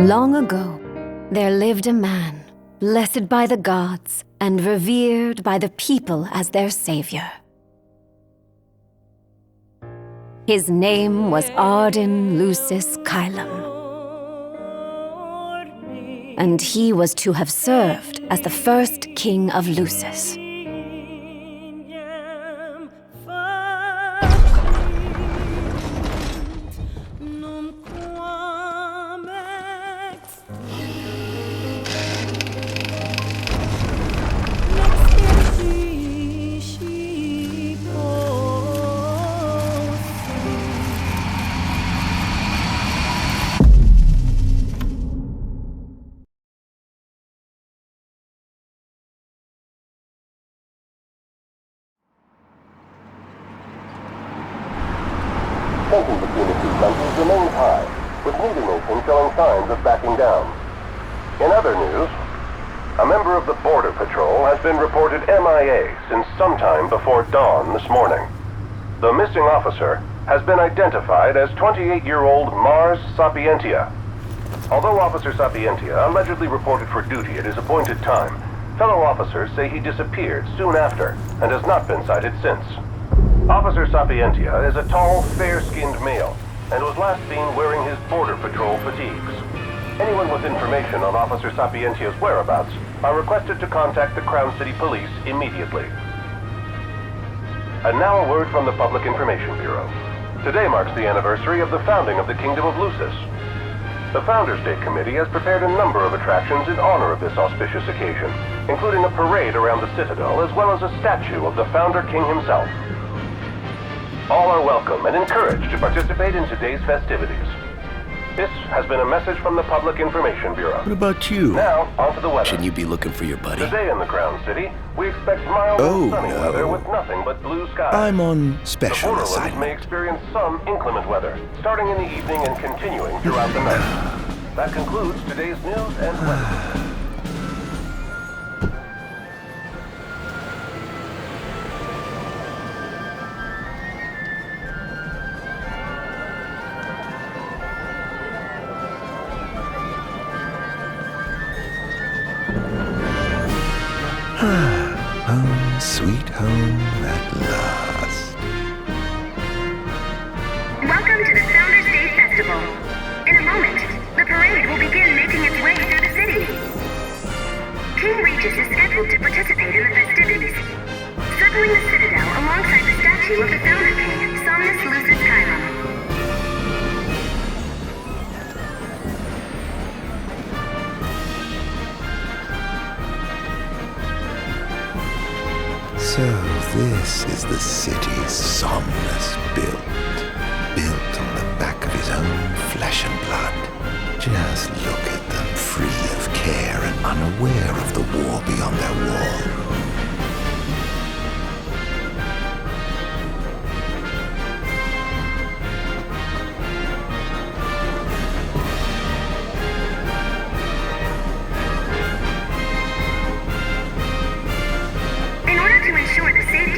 Long ago, there lived a man, blessed by the gods and revered by the people as their savior. His name was Ardin Lucis Kylum, and he was to have served as the first king of Lucis. Tension between the two countries remains high, with neither nation showing signs of backing down. In other news, a member of the Border Patrol has been reported MIA since sometime before dawn this morning. The missing officer has been identified as 28-year-old Mars Sapientia. Although Officer Sapientia allegedly reported for duty at his appointed time, fellow officers say he disappeared soon after and has not been sighted since. Officer Sapientia is a tall, fair-skinned male and was last seen wearing his Border Patrol fatigues. Anyone with information on Officer Sapientia's whereabouts are requested to contact the Crown City Police immediately. And now a word from the Public Information Bureau. Today marks the anniversary of the founding of the Kingdom of Lucis. The Founders Day Committee has prepared a number of attractions in honor of this auspicious occasion, including a parade around the Citadel as well as a statue of the Founder King himself. All are welcome and encouraged to participate in today's festivities. This has been a message from the Public Information Bureau. What about you? Now, on to the weather. Shouldn't you be looking for your buddy? Today in the Crown City, we expect mild and sunny weather with nothing but blue skies. I'm on The special Borderlands assignment. may experience some inclement weather, starting in the evening and continuing throughout the night. That concludes today's news and weather. Home, sweet home at last. Welcome to the Founders Day Festival. In a moment, the parade will begin making its way through the city. King Regis is scheduled to participate in the festivities, circling the Citadel alongside the statue of the Founder King, Somnus Lucis Kylum. So this is the city Somnus built. Built on the back of his own flesh and blood. Just look at them, free of care and unaware of the war beyond their wall.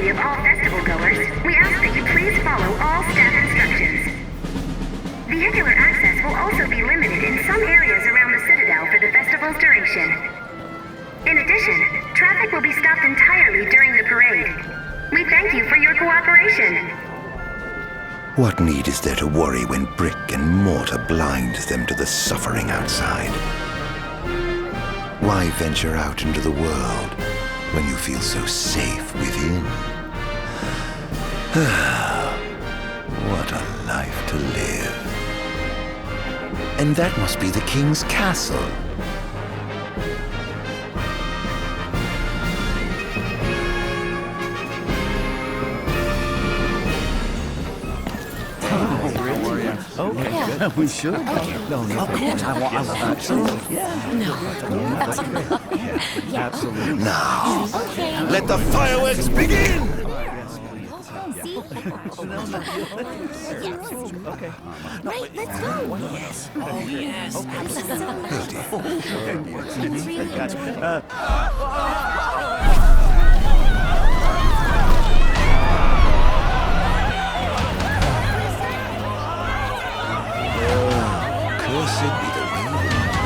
Of all festival goers, we ask that you please follow all staff instructions. Vehicular access will also be limited in some areas around the Citadel for the festival's duration. In addition, traffic will be stopped entirely during the parade. We thank you for your cooperation. What need is there to worry when brick and mortar blinds them to the suffering outside? Why venture out into the world when you feel so safe within? What a life to live. And that must be the king's castle. Okay, yeah. We should. No, of course. I want absolutely. Yeah. No. Absolutely. Now, let the fireworks begin! Okay. Right, let's go. Yes. Oh, yes. Cursed be the wind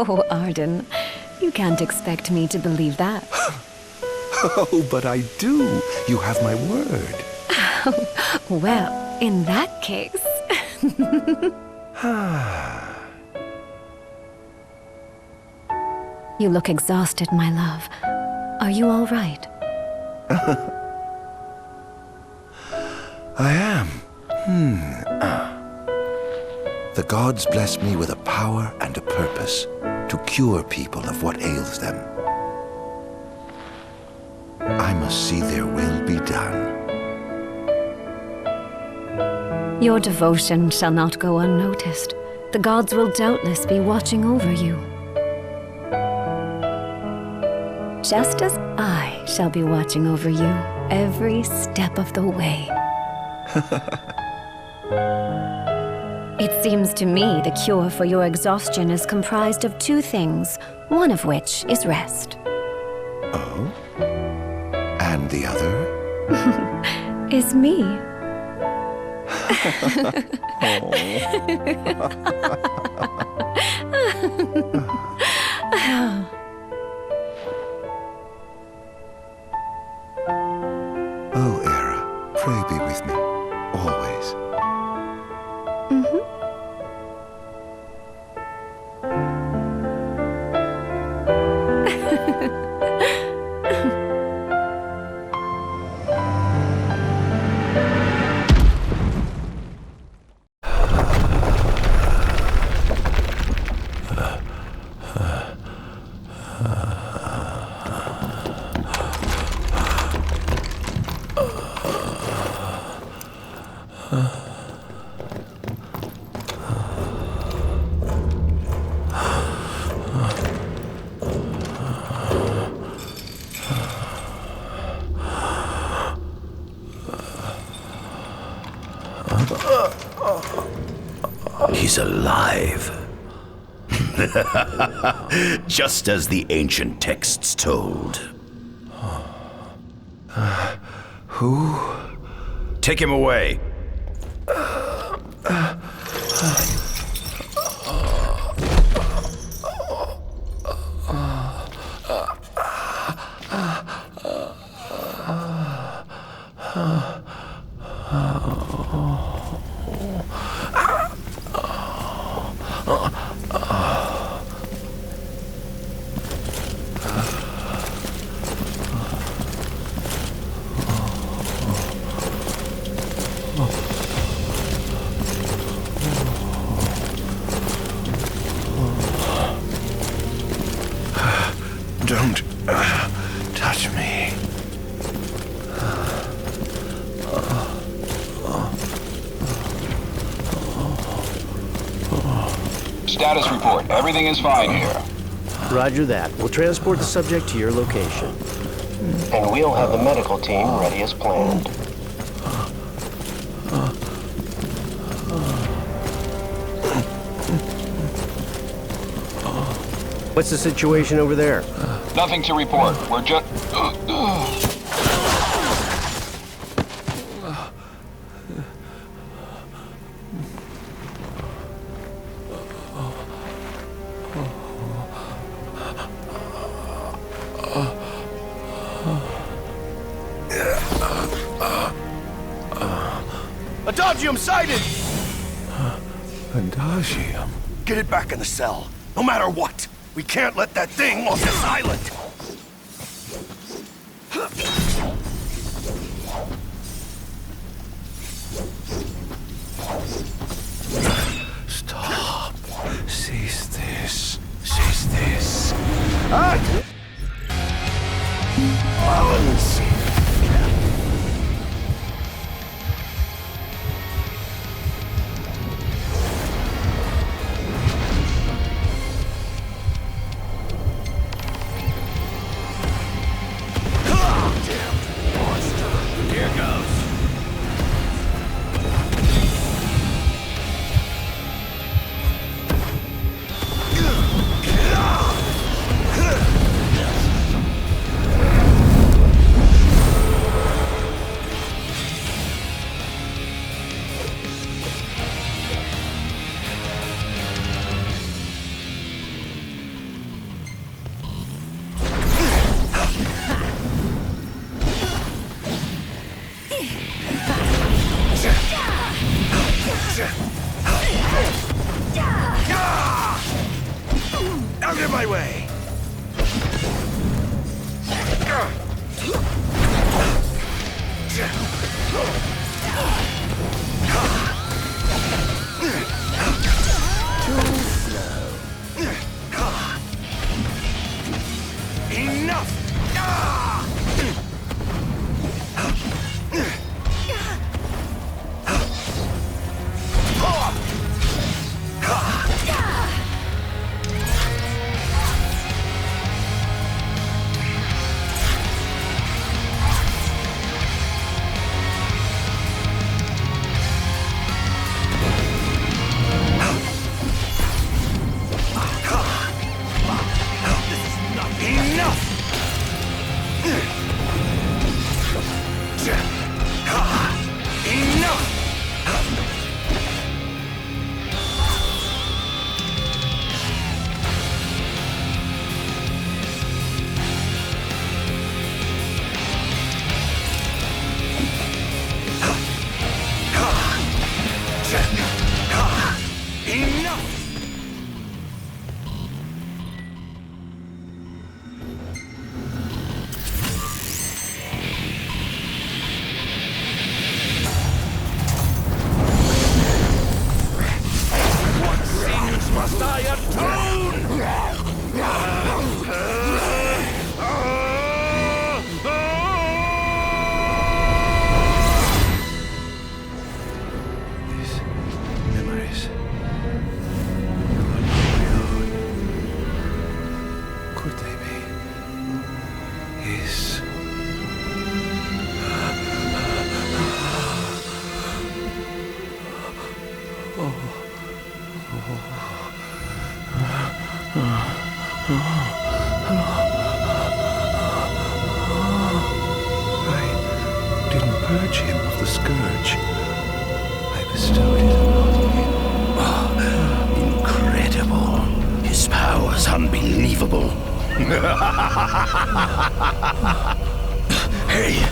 Oh, Ardin, you can't expect me to believe that. Oh, but I do. You have my word. Well, in that case... You look exhausted, my love. Are you all right? I am. The gods bless me with a power and a purpose to cure people of what ails them. I must see their will be done. Your devotion shall not go unnoticed. The gods will doubtless be watching over you. Just as I shall be watching over you every step of the way. It seems to me the cure for your exhaustion is comprised of two things, one of which is rest. Oh? And the other? Is me. Oh, Era, pray be with me, always. He's alive. Just as the ancient texts told. Who? Take him away. Don't touch me. Status report. Everything is fine here. Roger that. We'll transport the subject to your location. And we'll have the medical team ready as planned. What's the situation over there? Nothing to report. We're just... Adagium sighted! Adagium? Get it back in the cell, no matter what. We can't let that thing off this island. Stop. Cease this. Cease this. Balance. Out of my way! Enough! I didn't purge him of the scourge. I bestowed it upon him. Oh, incredible. His power's unbelievable. Hey!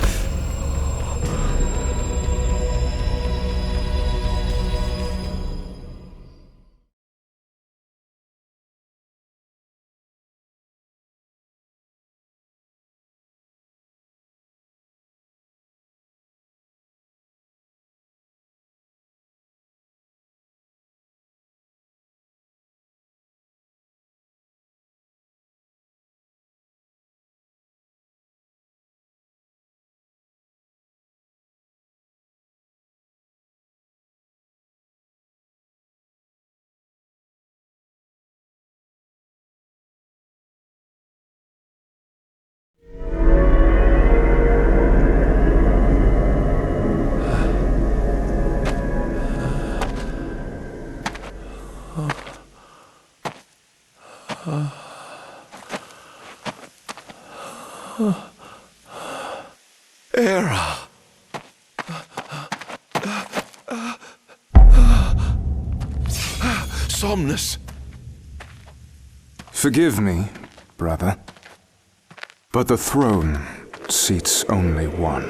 Era! Somnus! Forgive me, brother, but the throne seats only one.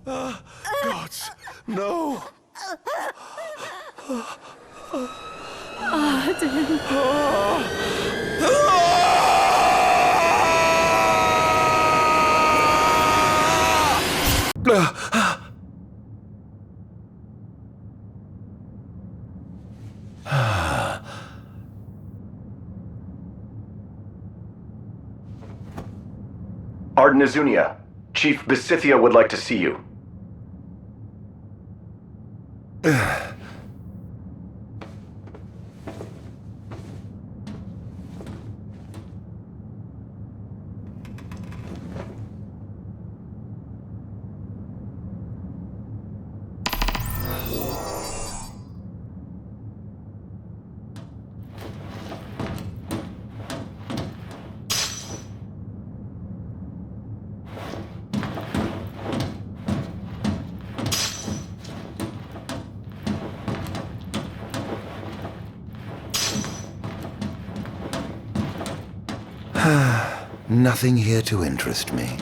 Gods, no! Ardin. Ardin Azunia, Chief Besithia would like to see you. Nothing here to interest me.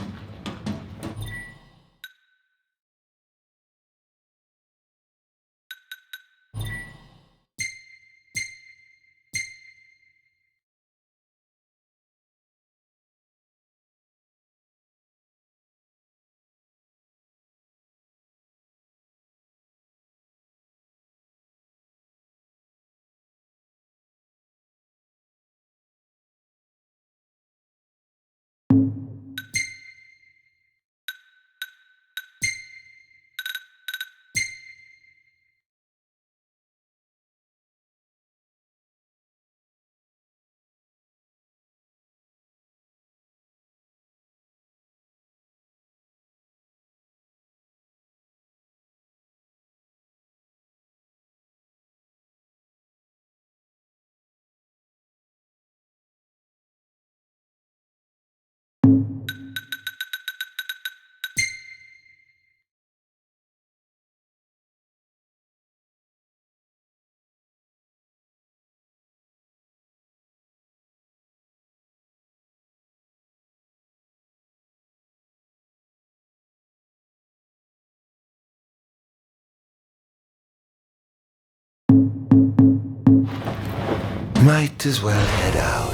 Might as well head out.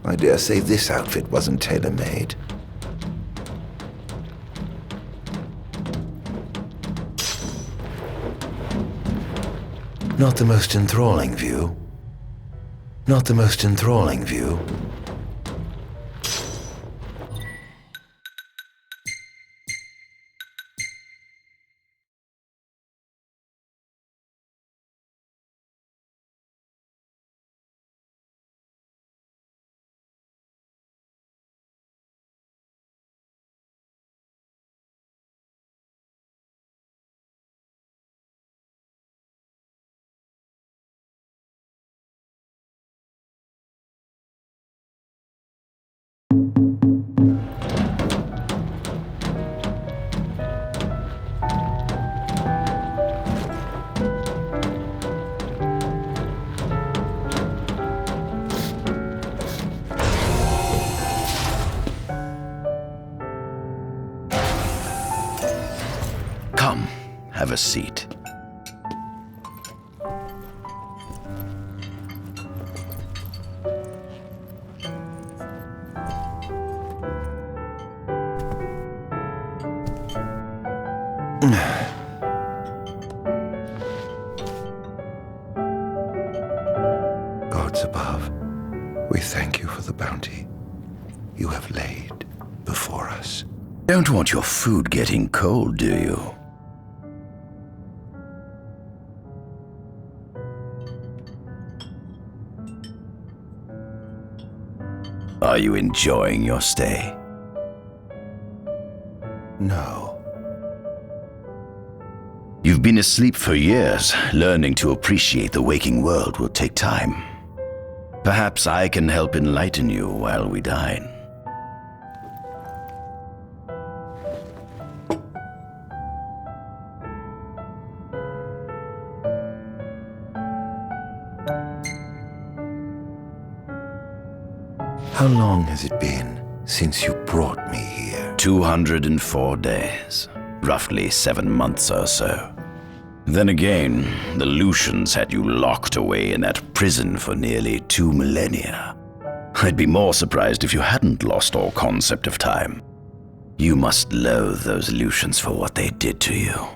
I dare say this outfit wasn't tailor-made. Not the most enthralling view. Not the most enthralling view. Come, have a seat. Gods above, we thank you for the bounty you have laid before us. Don't want your food getting cold, do you? Are you enjoying your stay? No. You've been asleep for years. Learning to appreciate the waking world will take time. Perhaps I can help enlighten you while we dine. How long has it been since you brought me here? 204 days. Roughly 7 months or so. Then again, the Lucians had you locked away in that prison for nearly 2 millennia. I'd be more surprised if you hadn't lost all concept of time. You must loathe those Lucians for what they did to you.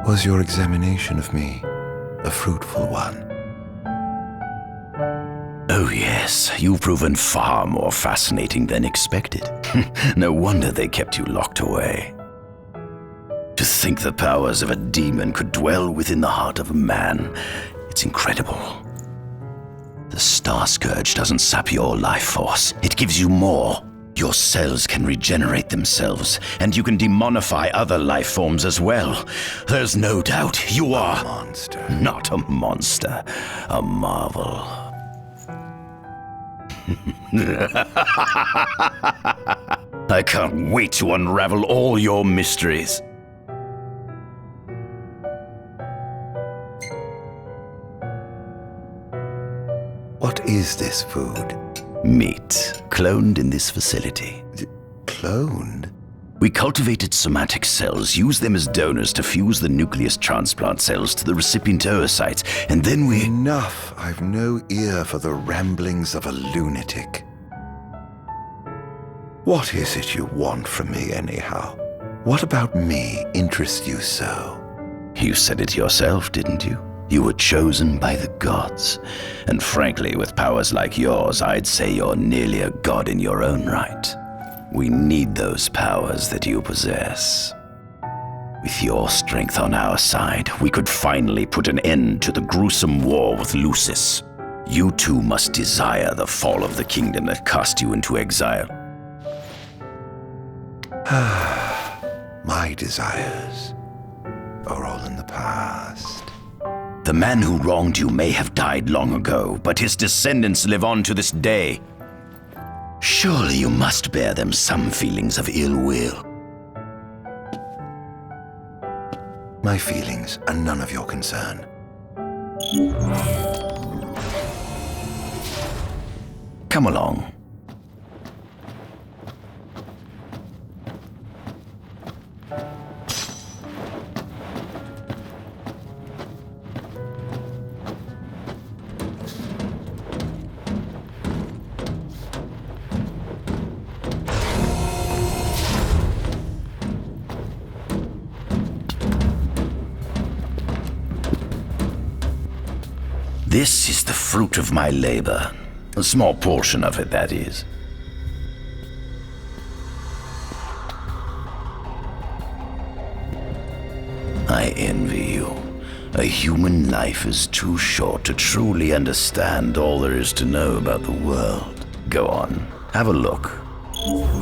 Was your examination of me a fruitful one? Oh yes, you've proven far more fascinating than expected. No wonder they kept you locked away. To think the powers of a demon could dwell within the heart of a man, it's incredible. The Star Scourge doesn't sap your life force, it gives you more. Your cells can regenerate themselves, and you can demonify other life forms as well. There's no doubt you are a monster. Not a monster, a marvel. I can't wait to unravel all your mysteries. What is this food? Meat, cloned in this facility. Cloned? We cultivated somatic cells, use them as donors to fuse the nucleus transplant cells to the recipient oocytes, and then we... Enough! I've no ear for the ramblings of a lunatic. What is it you want from me, anyhow? What about me interests you so? You said it yourself, didn't you? You were chosen by the gods. And frankly, with powers like yours, I'd say you're nearly a god in your own right. We need those powers that you possess. With your strength on our side, we could finally put an end to the gruesome war with Lucis. You too must desire the fall of the kingdom that cast you into exile. My desires are all in the past. The The man who wronged you may have died long ago, but his descendants live on to this day. Surely you must bear them some feelings of ill will. My feelings are none of your concern. Come along. This is the fruit of my labor. A small portion of it, that is. I envy you. A human life is too short to truly understand all there is to know about the world. Go on, have a look. Oh.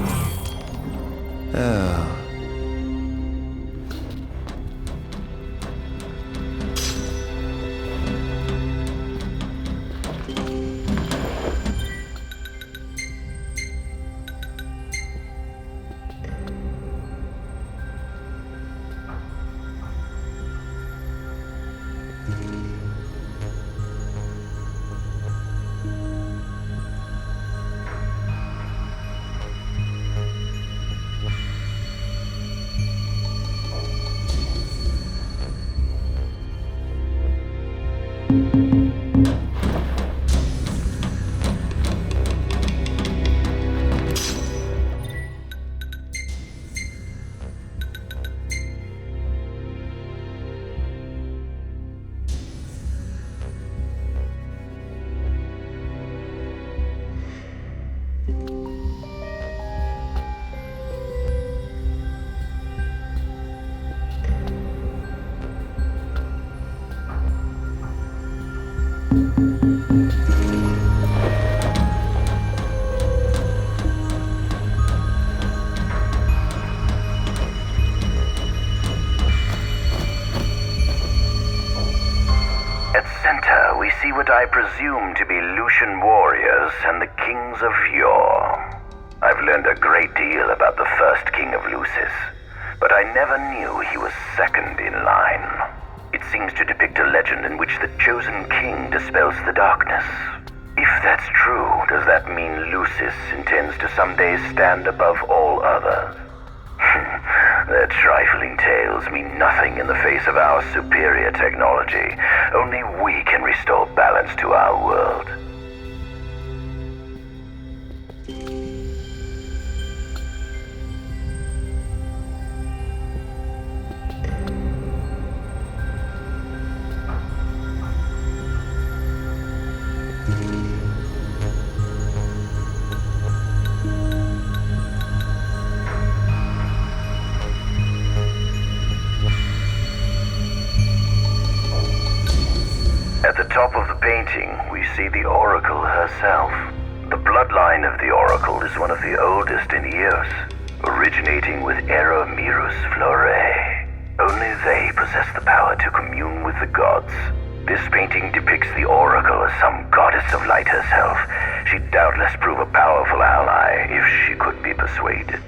See what I presume to be Lucian warriors and the kings of yore. I've learned a great deal about the first king of Lucis, but I never knew he was second in line. It seems to depict a legend in which the chosen king dispels the darkness. If that's true, does that mean Lucis intends to someday stand above all others? Their trifling tales mean nothing in the face of our superior technology. Only we can restore balance to our world. At the top of the painting, we see the Oracle herself. The bloodline of the Oracle is one of the oldest in Eos, originating with Era Mirus Flore. Only they possess the power to commune with the gods. This painting depicts the Oracle as some goddess of light herself. She'd doubtless prove a powerful ally if she could be persuaded.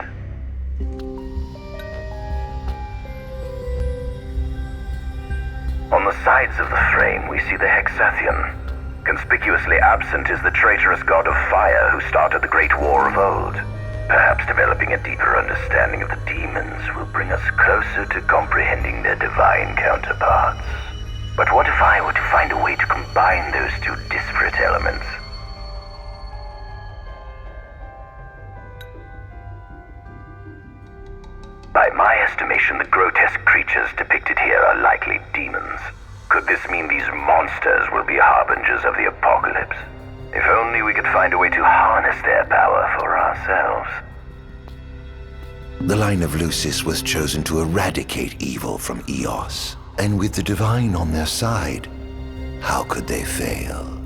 On the sides of the frame, we see the Hexathian. Conspicuously absent is the traitorous god of fire who started the Great War of old. Perhaps developing a deeper understanding of the demons will bring us closer to comprehending their divine counterparts. But what if I were to find a way to combine those two disparate elements? By my estimation, the grotesque creatures depicted here are likely demons. Could this mean these monsters will be harbingers of the apocalypse? If only we could find a way to harness their power for ourselves. The line of Lucis was chosen to eradicate evil from Eos, and with the divine on their side, how could they fail?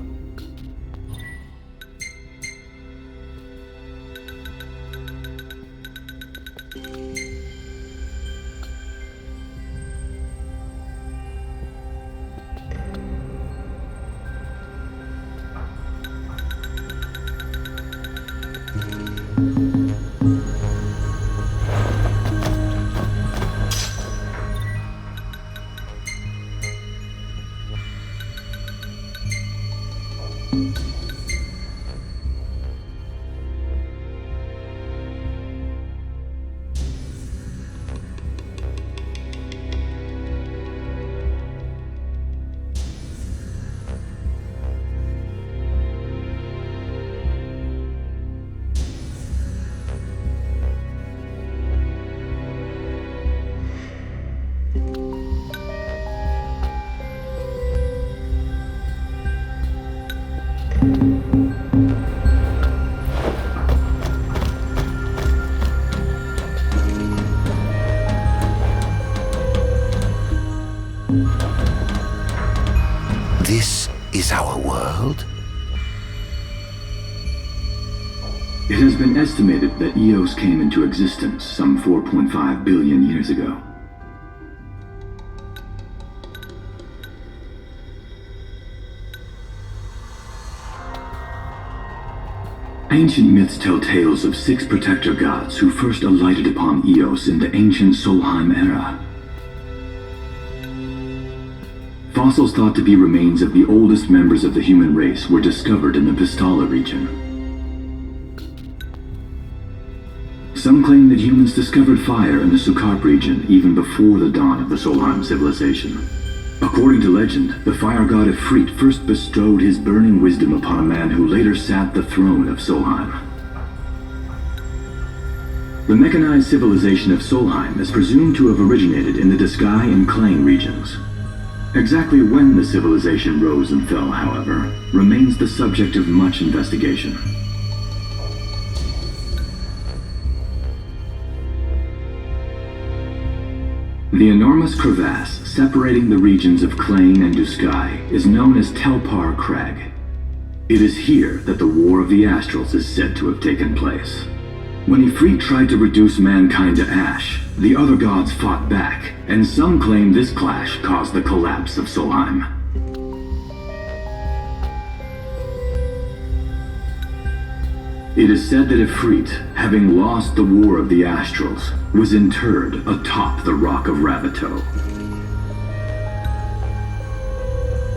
This is our world? It has been estimated that Eos came into existence some 4.5 billion years ago. Ancient myths tell tales of 6 protector gods who first alighted upon Eos in the ancient Solheim era. Fossils thought to be remains of the oldest members of the human race were discovered in the Vistala region. Some claim that humans discovered fire in the Sukarp region even before the dawn of the Solheim civilization. According to legend, the fire god Ifrit first bestowed his burning wisdom upon a man who later sat the throne of Solheim. The mechanized civilization of Solheim is presumed to have originated in the Diskai and Klang regions. Exactly when the civilization rose and fell, however, remains the subject of much investigation. The enormous crevasse separating the regions of Klang and Duskai is known as Telpar Crag. It is here that the War of the Astrals is said to have taken place. When Ifrit tried to reduce mankind to ash, the other gods fought back, and some claim this clash caused the collapse of Solheim. It is said that Ifrit, having lost the War of the Astrals, was interred atop the Rock of Ravito.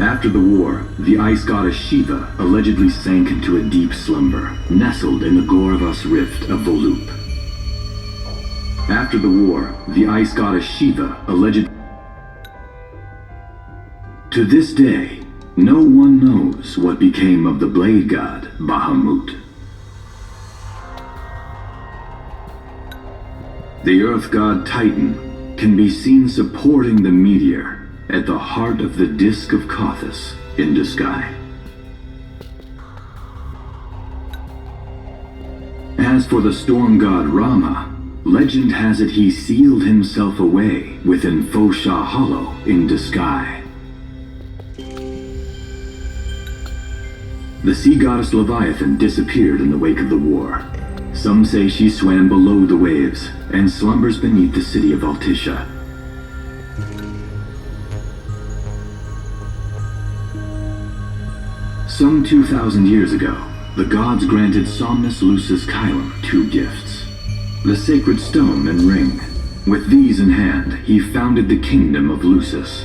After the war, the ice goddess Shiva allegedly sank into a deep slumber, nestled in the Goravas Rift of Volup. After the war, the ice goddess Shiva allegedly... To this day, no one knows what became of the blade god Bahamut. The earth god Titan can be seen supporting the meteor at the heart of the disk of Kothis in Duskai. As for the storm god Rama, legend has it he sealed himself away within Fosha Hollow in Duskai. The sea goddess Leviathan disappeared in the wake of the war. Some say she swam below the waves and slumbers beneath the city of Altisha. Some 2,000 years ago, the gods granted Somnus Lucis Kylum 2 gifts. The sacred stone and ring. With these in hand, he founded the kingdom of Lucis.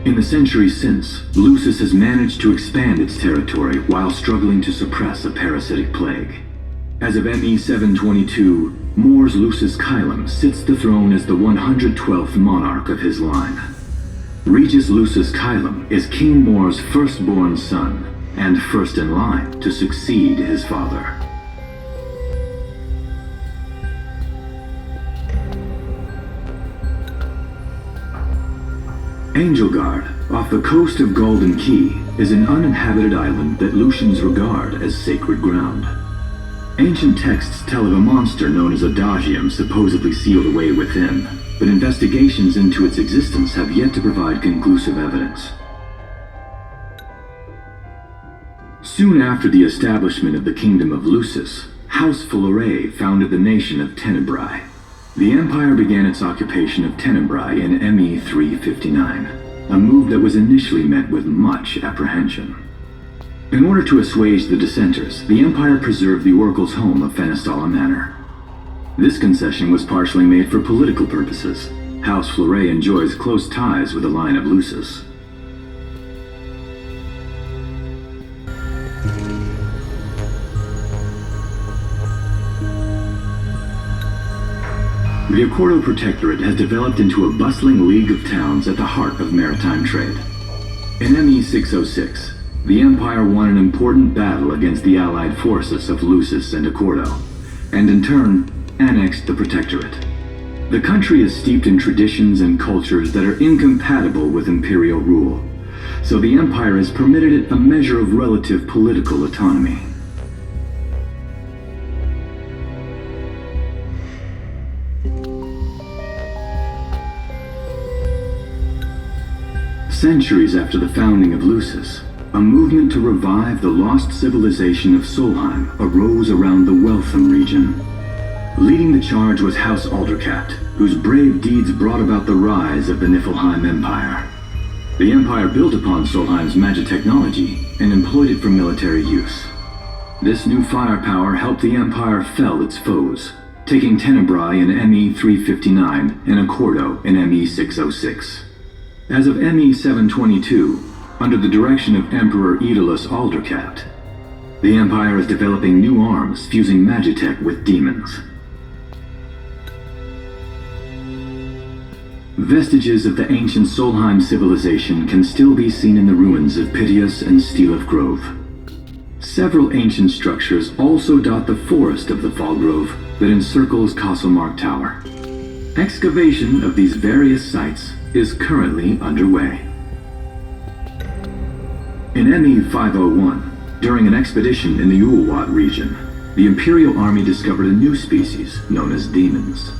In the centuries since, Lucis has managed to expand its territory while struggling to suppress a parasitic plague. As of ME 722, Mor's Lucis Kylum sits the throne as the 112th monarch of his line. Regis Lucis Kylum is King Mor's firstborn son, and first in line to succeed his father. Angelgard, off the coast of Golden Key, is an uninhabited island that Lucians regard as sacred ground. Ancient texts tell of a monster known as Adagium supposedly sealed away within, but investigations into its existence have yet to provide conclusive evidence. Soon after the establishment of the Kingdom of Lucis, House Fulare founded the nation of Tenebrae. The empire began its occupation of Tenebrae in ME 359, a move that was initially met with much apprehension. In order to assuage the dissenters, the Empire preserved the Oracle's home of Fenestala Manor. This concession was partially made for political purposes. House Fleuret enjoys close ties with the line of Lucis. The Accordo Protectorate has developed into a bustling league of towns at the heart of maritime trade. In ME 606, the Empire won an important battle against the allied forces of Lucis and Accordo, and in turn, annexed the Protectorate. The country is steeped in traditions and cultures that are incompatible with imperial rule, so the Empire has permitted it a measure of relative political autonomy. Centuries after the founding of Lucis, a movement to revive the lost civilization of Solheim arose around the Weltham region. Leading the charge was House Aldercat, whose brave deeds brought about the rise of the Niflheim Empire. The Empire built upon Solheim's magic technology and employed it for military use. This new firepower helped the Empire fell its foes, taking Tenebrae in ME 359 and Accordo in ME 606. As of ME 722, under the direction of Emperor Aedalus Aldercat, the Empire is developing new arms fusing magitech with demons. Vestiges of the ancient Solheim civilization can still be seen in the ruins of Piteous and Steelif Grove. Several ancient structures also dot the forest of the Fall Grove that encircles Castlemark Tower. Excavation of these various sites is currently underway. In ME 501, during an expedition in the Ulwat region, the Imperial Army discovered a new species known as demons.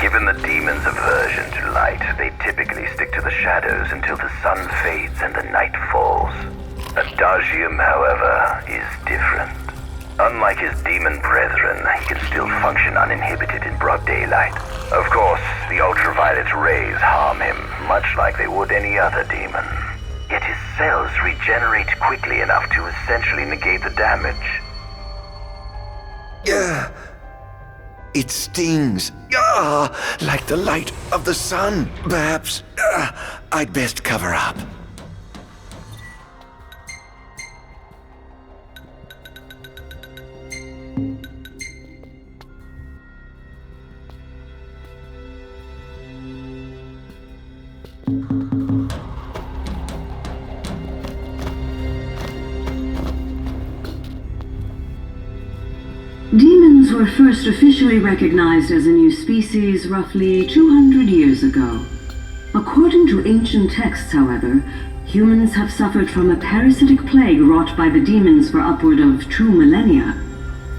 Given the demon's aversion to light, they typically stick to the shadows until the sun fades and the night falls. Adagium, however, is different. Unlike his demon brethren, he can still function uninhibited in broad daylight. Of course, the ultraviolet rays harm him, much like they would any other demon. Yet his cells regenerate quickly enough to essentially negate the damage. It stings. Like the light of the sun. Perhaps I'd best cover up. Demons were first officially recognized as a new species roughly 200 years ago. According to ancient texts, however, humans have suffered from a parasitic plague wrought by the demons for upward of 2 millennia.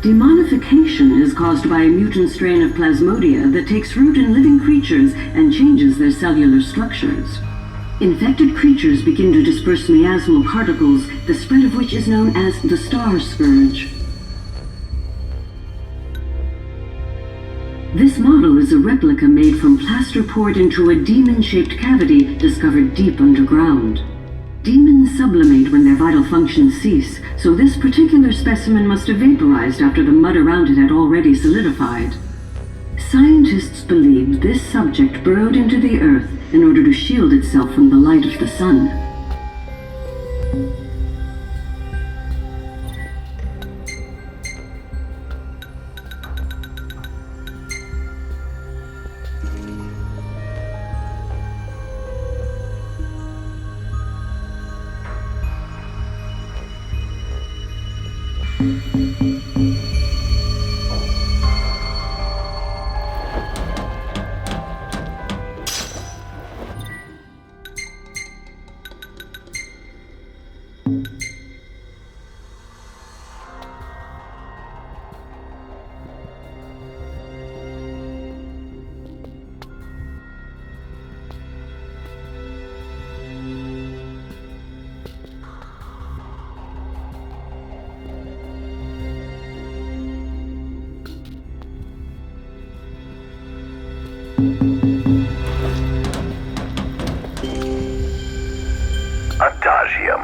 Demonification is caused by a mutant strain of plasmodia that takes root in living creatures and changes their cellular structures. Infected creatures begin to disperse miasmal particles, the spread of which is known as the Star Scourge. This model is a replica made from plaster poured into a demon-shaped cavity discovered deep underground. Demons sublimate when their vital functions cease, so this particular specimen must have vaporized after the mud around it had already solidified. Scientists believe this subject burrowed into the earth in order to shield itself from the light of the sun. Adagium.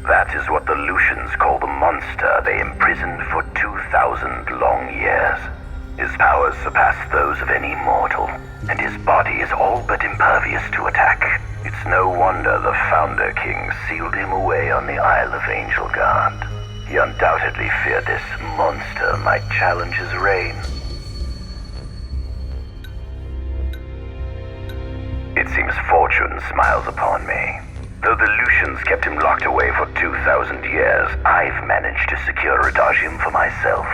That is what the Lucians call the monster they imprisoned for 2,000 long years. His powers surpass those of any mortal, and his body is all but impervious to attack. It's no wonder the Founder King sealed him away on the Isle of Angel Guard. He undoubtedly feared this monster might challenge his reign. It seems fortune smiles upon me. Though the Lucians kept him locked away for 2,000 years, I've managed to secure Adagium for myself.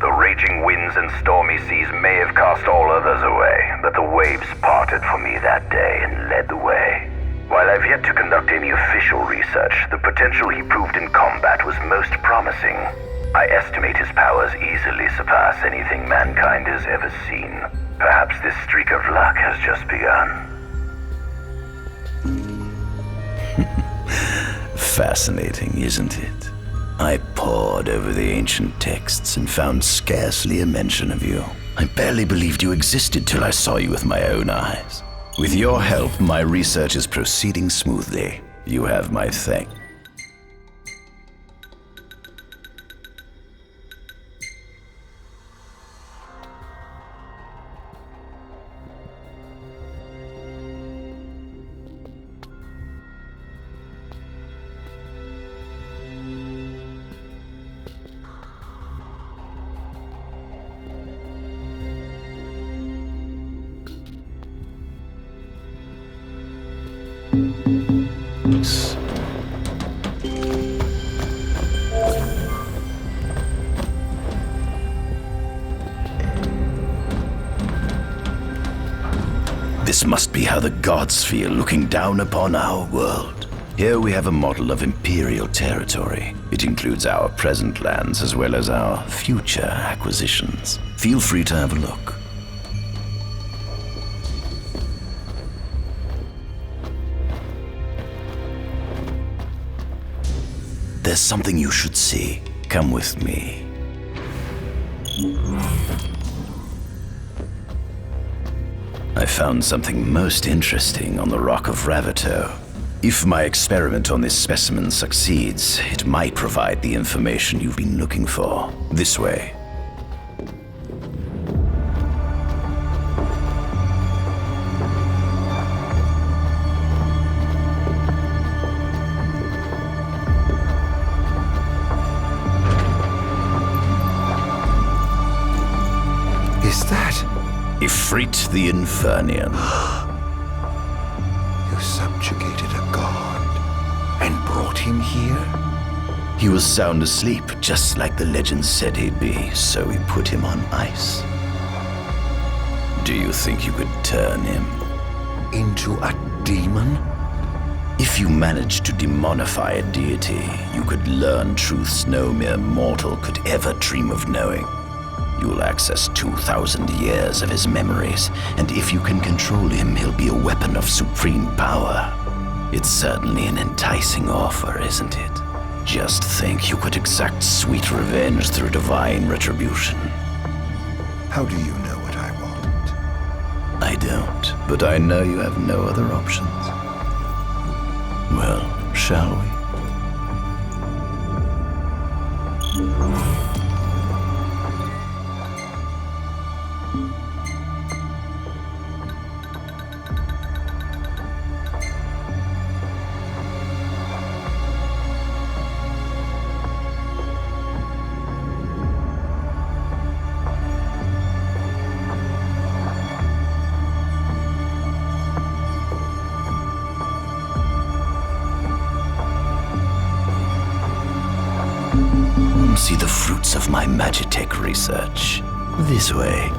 The raging winds and stormy seas may have cast all others away, but the waves parted for me that day and led the way. While I've yet to conduct any official research, the potential he proved in combat was most promising. I estimate his powers easily surpass anything mankind has ever seen. Perhaps this streak of luck has just begun. Fascinating, isn't it? I pored over the ancient texts and found scarcely a mention of you. I barely believed you existed till I saw you with my own eyes. With your help, my research is proceeding smoothly. You have my thanks. This must be how the gods feel looking down upon our world. Here we have a model of imperial territory. It includes our present lands as well as our future acquisitions. Feel free to have a look. There's something you should see. Come with me. I found something most interesting on the Rock of Ravito. If my experiment on this specimen succeeds, it might provide the information you've been looking for. This way. Ifrit the Infernian. You subjugated a god and brought him here? He was sound asleep, just like the legend said he'd be, so we put him on ice. Do you think you could turn him into a demon? If you managed to demonify a deity, you could learn truths no mere mortal could ever dream of knowing. You'll access 2,000 years of his memories, and if you can control him, he'll be a weapon of supreme power. It's certainly an enticing offer, isn't it? Just think you could exact sweet revenge through divine retribution. How do you know what I want? I don't, but I know you have no other options. Well, shall we? See the fruits of my Magitech research. This way.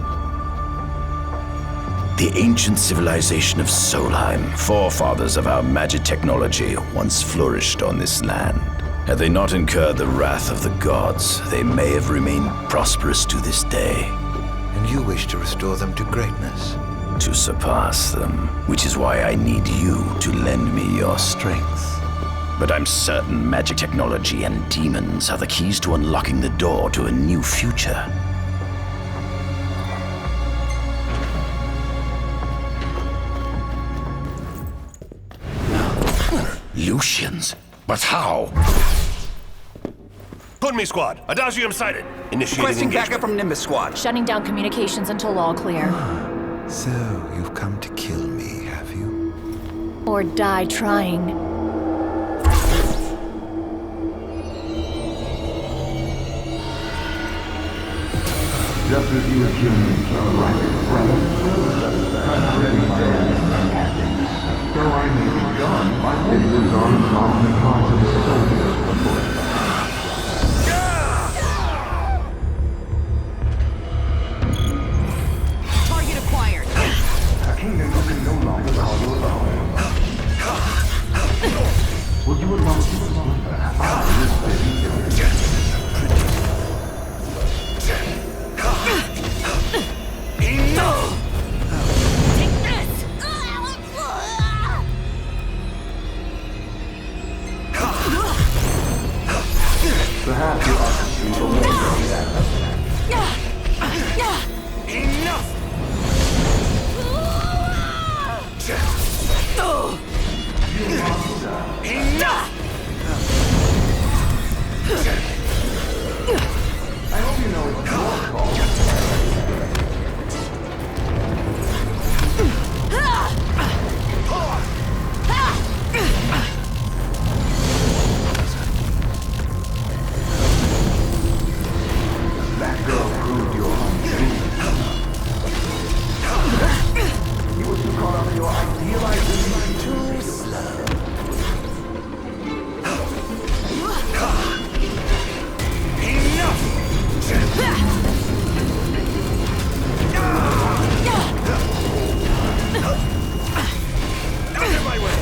The ancient civilization of Solheim, forefathers of our Magitechnology, once flourished on this land. Had they not incurred the wrath of the gods, they may have remained prosperous to this day. And you wish to restore them to greatness? To surpass them, which is why I need you to lend me your strength. But I'm certain magic technology and demons are the keys to unlocking the door to a new future. Lucians? But how? Put me, squad. Adagium sighted. Initiating Requesting engagement. backup from Nimbus squad. Shutting down communications until all clear. So, you've come to kill me, have you? Or die trying. Just as you humans are right, brother. Though I may be gone, my fingers on the hearts of the soldiers before. Target acquired. A kingdom can no longer call you alone. Would you allow me to perhaps you ought to see the way from that. Enough! Enough! I hope you know it's your fault. That girl proved your you were too caught up in your idealization. Too slow. Out of my way!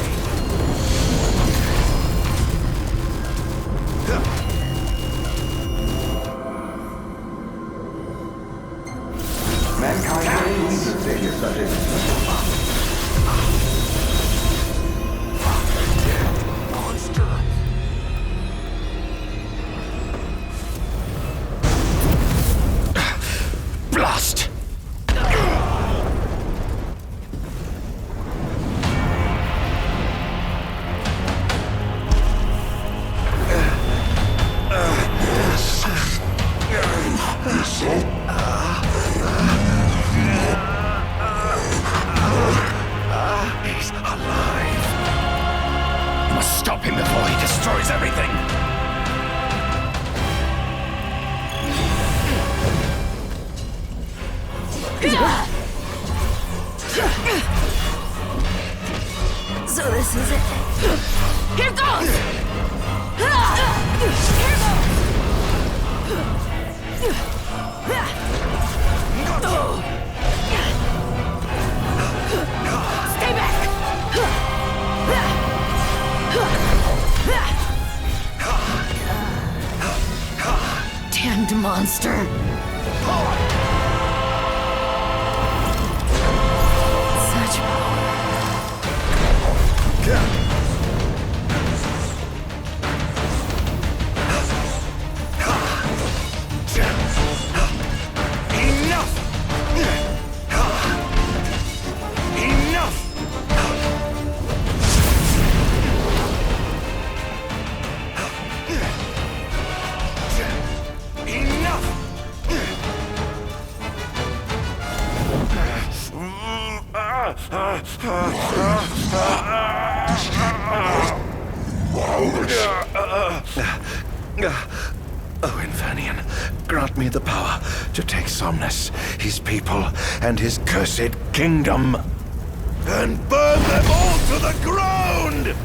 Mankind really needs a savior such as Blast! He's alive. You must stop him before he destroys everything. damned monster! Such power. Oh, Infernian, grant me the power to take Somnus, his people, and his cursed kingdom, and burn them all to the ground!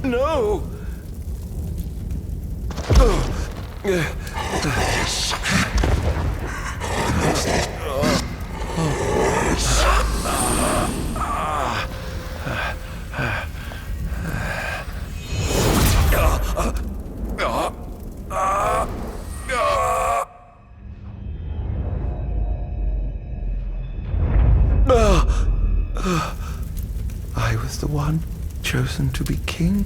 No! I was the one chosen to be king?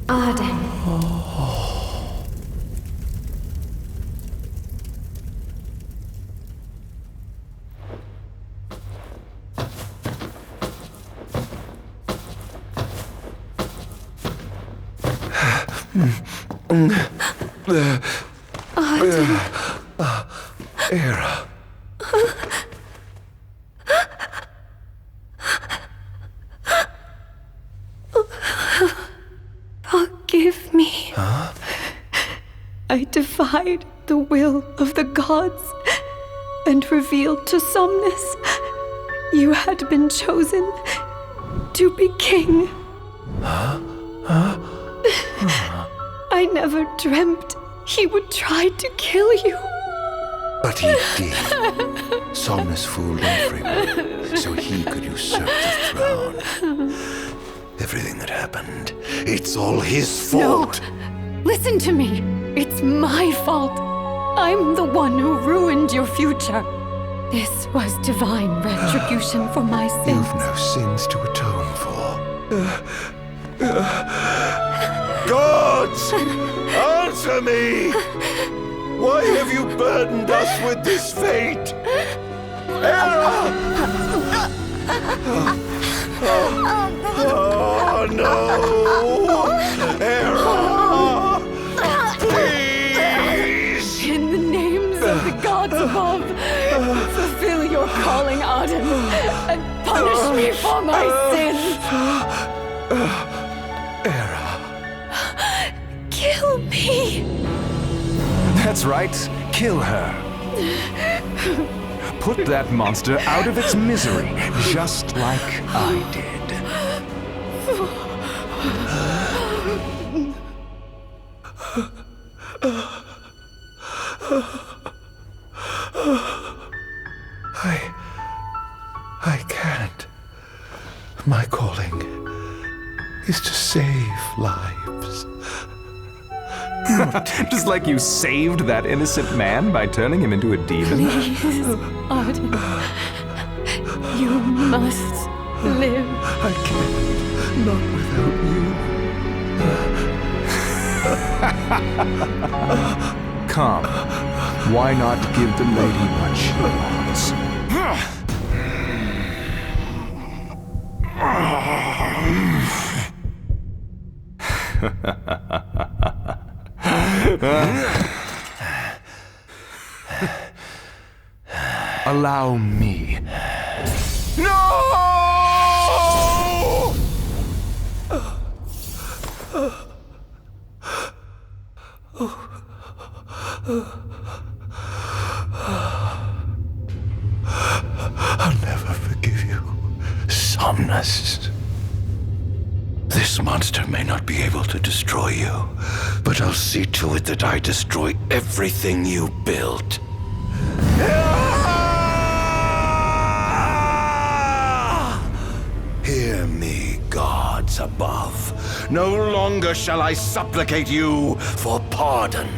Ardin. Era. Forgive me. Huh? I defied the will of the gods and revealed to Somnus you had been chosen to be king. Huh? I never dreamt he would try to kill you. But he did. Somnus fooled everyone so he could usurp the throne. Everything that happened, it's all his fault. No! Listen to me. It's my fault. I'm the one who ruined your future. This was divine retribution for my sins. You've no sins to atone for. Gods! Answer me! Why have you burdened us with this fate? Era! Oh no! Era! Please! In the names of the gods above, fulfill your calling, Ardin, and punish me for my sins! Era! Kill me! That's right. Kill her. Put that monster out of its misery, just like I did. I can't. My calling is to save lives. Just like you saved that innocent man by turning him into a demon. Please, Ardin. You must live. I can't. Not without you. Come. Why not give the lady what she wants? Allow me. No! I'll never forgive you, Somnus. This monster may not be able to destroy you, but I'll see to it that I destroy everything you built. Hear me, gods above. No longer shall I supplicate you for pardon.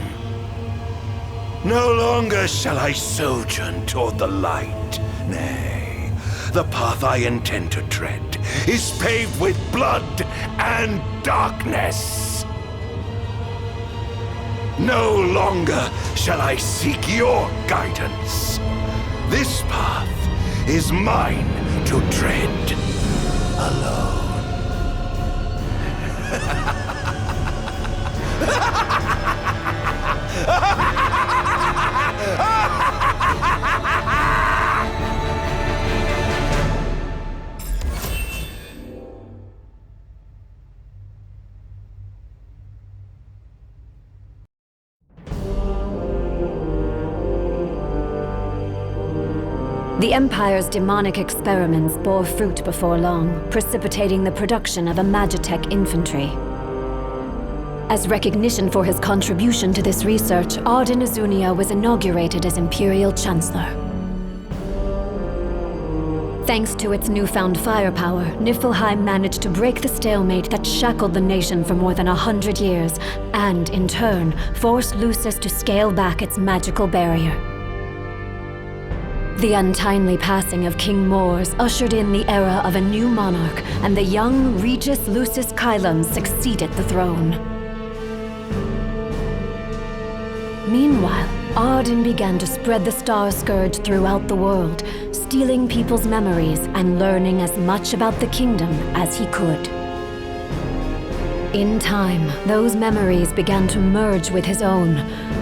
No longer shall I sojourn toward the light. Nay, the path I intend to tread is paved with blood and darkness. No longer shall I seek your guidance. This path is mine to tread alone. The Empire's demonic experiments bore fruit before long, precipitating the production of a Magitech infantry. As recognition for his contribution to this research, Ardin Azunia was inaugurated as Imperial Chancellor. Thanks to its newfound firepower, Niflheim managed to break the stalemate that shackled the nation for more than 100 years, and, in turn, forced Lucis to scale back its magical barrier. The untimely passing of King Mors ushered in the era of a new monarch, and the young Regis Lucis Kylum succeeded the throne. Meanwhile, Ardin began to spread the Star Scourge throughout the world, stealing people's memories and learning as much about the kingdom as he could. In time, those memories began to merge with his own,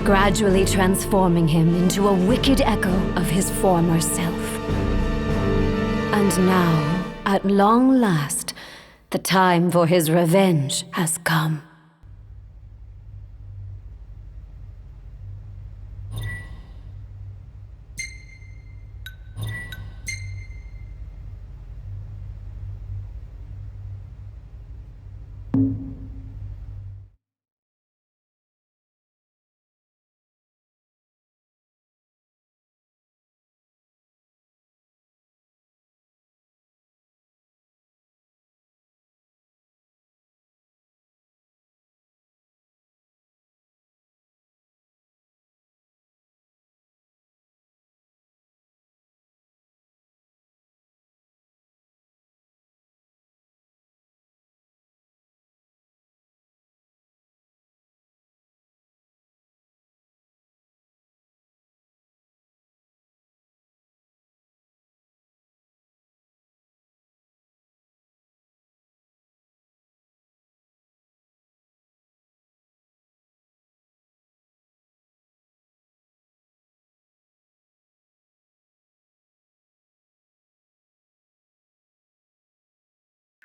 gradually transforming him into a wicked echo of his former self. And now, at long last, the time for his revenge has come.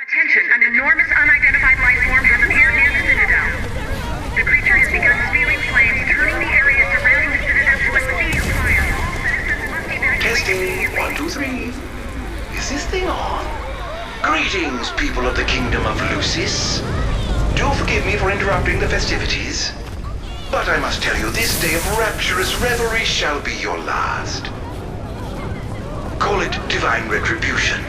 Attention, an enormous unidentified life form has appeared near the Citadel. The creature has begun spewing flames, turning the area surrounding the Citadel to a sea of fire. All citizens must evacuate. Testing, 1, 2, 3. Is this thing on? Greetings, people of the Kingdom of Lucis. Do forgive me for interrupting the festivities, but I must tell you, this day of rapturous revelry shall be your last. Call it divine retribution.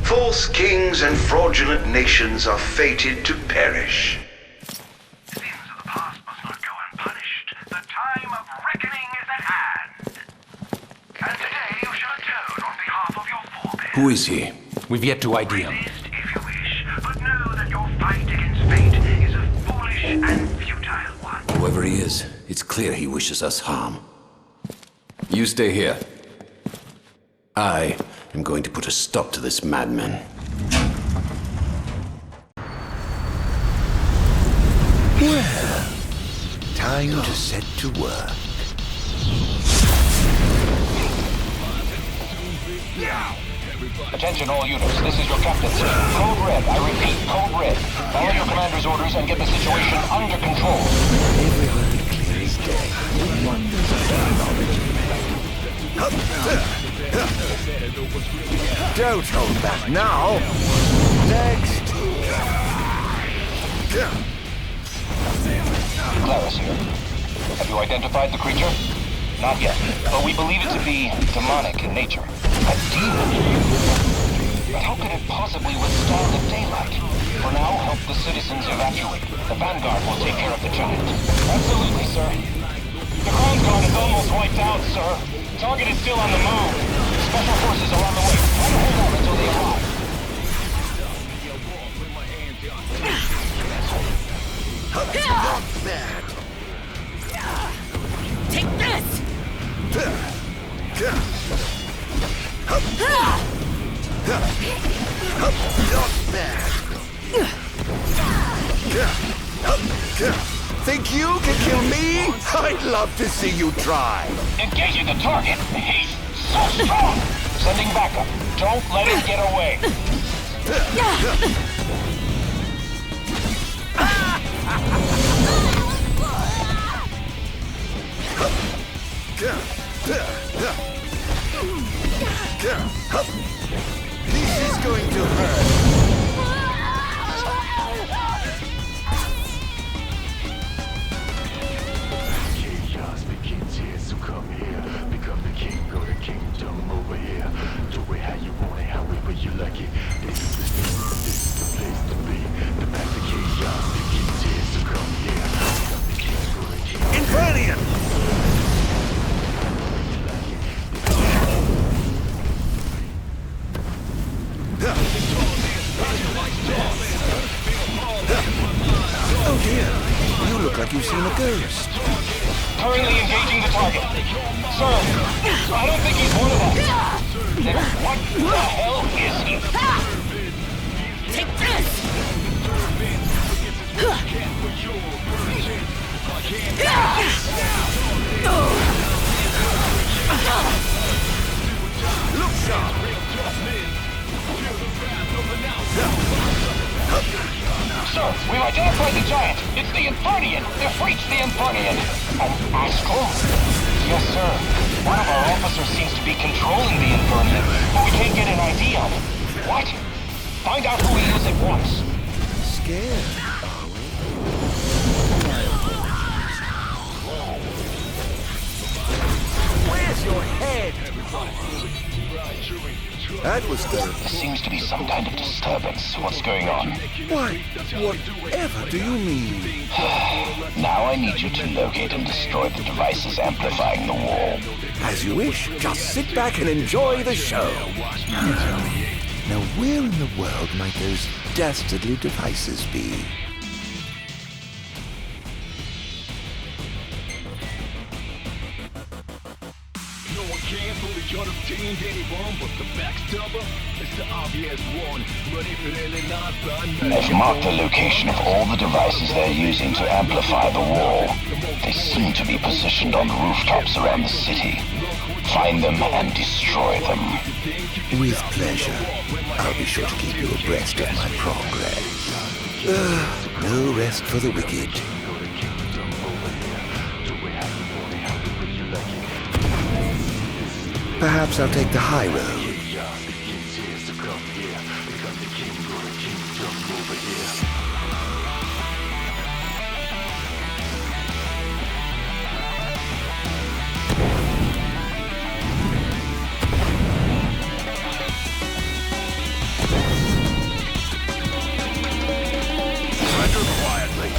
False kings and fraudulent nations are fated to perish. Sins of the past must not go unpunished. The time of reckoning is at hand. And today you shall atone on behalf of your forebears. Who is he? We've yet to ID him. Resist if you wish, but know that your fight against fate is a foolish and futile one. Whoever he is, it's clear he wishes us harm. You stay here. I am going to put a stop to this madman. Well, time to set to work. Attention all units, this is your captain. Code Red, I repeat, Code Red. Follow your commander's orders and get the situation under control. Everybody clear as day. Wonders of technology. Don't hold back now. Next. Claris here. Have you identified the creature? Not yet, but we believe it to be demonic in nature. A demon? But how could it possibly withstand the daylight? For now, help the citizens evacuate. The Vanguard will take care of the giant. Absolutely, sir. The ground guard is almost wiped out, sir. Target is still on the move. Special forces are on the way. Try to hold on until they arrive. Not bad. Take this! Not bad. Think you can kill me? I'd love to see you try. Engaging the target. He's so strong. Sending backup. Don't let him get away. This is going to hurt. Chaos begins here, so come here. Become the king of the kingdom over here. Do it how you want it, however you like it. This is the place to be. The path to chaos begins here, so come here. Become the king of the kingdom. Infernian! Oh dear, you look like you've seen a ghost. Currently engaging the target. Sir, I don't think he's one of us. Then what the hell is he? Take this! Look sharp! Sir, we've identified the giant. It's the Infernian. They've reached the Infernian. An astral? Yes, sir. One of our officers seems to be controlling the Infernian, but we can't get an ID on him. What? Find out who he is at once. Scared, are we? Where's your head? That was the... There seems to be some kind of disturbance. What's going on? Why, whatever do you mean? Now I need you to locate and destroy the devices amplifying the wall. As you wish. Just sit back and enjoy the show. Now where in the world might those dastardly devices be? Can't fully contain anyone, but the backstabber is the obvious one. But if it ain't not, I've marked the location of all the devices they're using to amplify the wall. They seem to be positioned on rooftops around the city. Find them and destroy them. With pleasure. I'll be sure to keep you abreast of my progress. No rest for the wicked. Perhaps I'll take the high road. Tread quietly.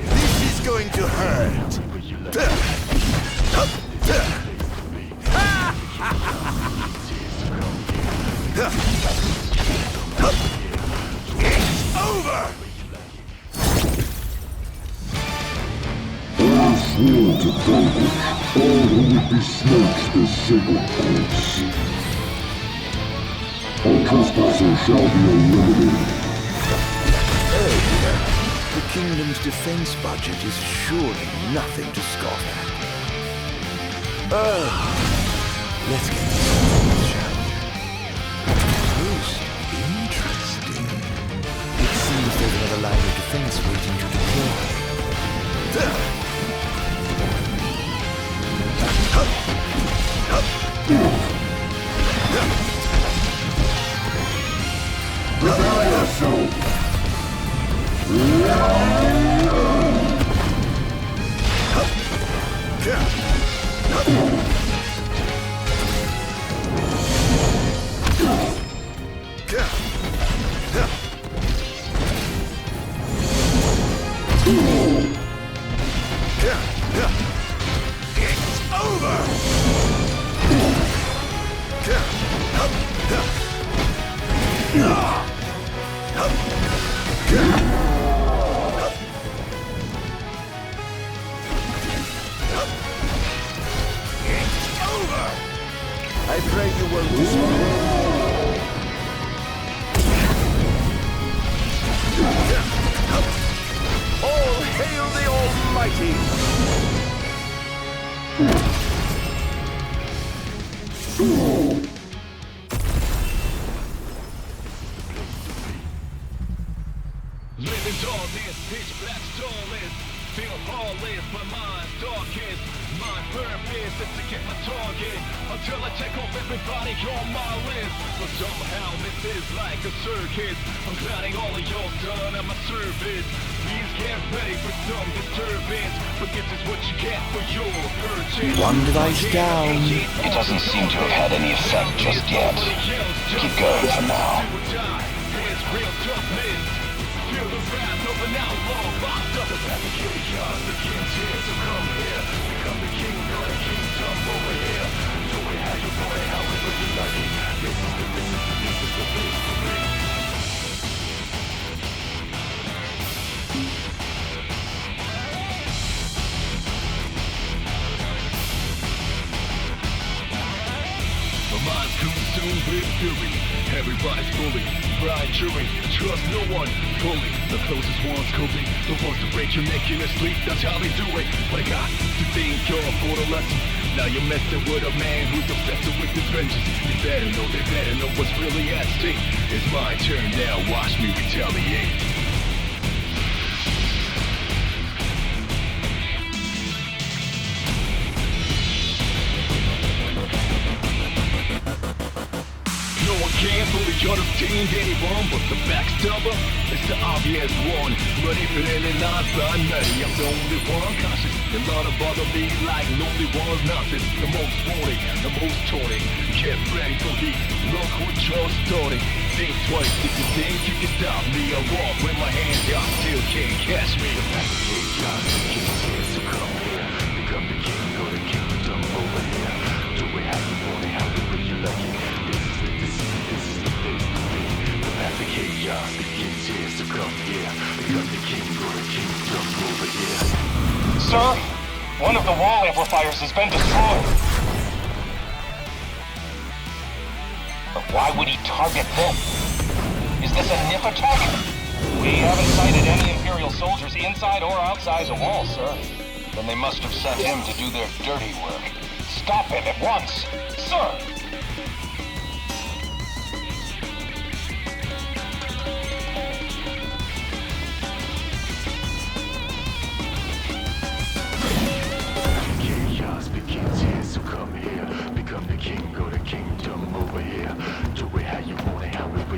This is going to hurt. It's over! I swore to vanquish all who would besmirch the sacred course. All trespassers shall be eliminated. The kingdom's defense budget is surely nothing to scoff at. Let's get this on, shall we? Prepare yourself! It's over! I pray you will All hail the Almighty! Living tall this pitch black stallers. Feel heartless, my mind's darkest. My purpose is to get my target until I check off everybody on my list. But somehow this is like a circus. I'm gliding all of your done at my service. Please get ready for some disturbance, but this is what you get for your purchase. One device down. It doesn't seem to have had any effect just yet. Keep going for now. It's real toughness. Feel the wrath of an outlaw locked up. The chaos, the king's here, so come here. Become the king of the kingdom over here. Do it how you want it, however you like it. This is the place to be. My mind's consumed with fury. Everybody's bullied, blind jury. Trust no one fully. The closest ones could be the ones to break your neck in your sleep. That's how they do it. But I got to think you're for the lesson. Now you're messing with a man who's obsessed with his vengeance. They better know what's really at stake. It's my turn now, watch me retaliate. No one can fully understand anyone, but the backstabber is the obvious one. Ready for any lines by me, I'm the only one conscious. A lot of bother me like lonely ones nonsense. The most wanted, the most taunting. Get ready for heat, look what you're starting. Think twice if you think you can stop me. I walk with my hands, y'all still can't catch me. The y'all can't so come here. Become the king or the kingdom over here. Do it how you want it, however you like it. Chaos begins here, so come here. Become the king or the kingdom over here. Sir, one of the wall amplifiers has been destroyed. But why would he target them? Is this a NIF attack? We haven't sighted any Imperial soldiers inside or outside the wall, sir. Then they must have sent him to do their dirty work. Stop him at once, sir!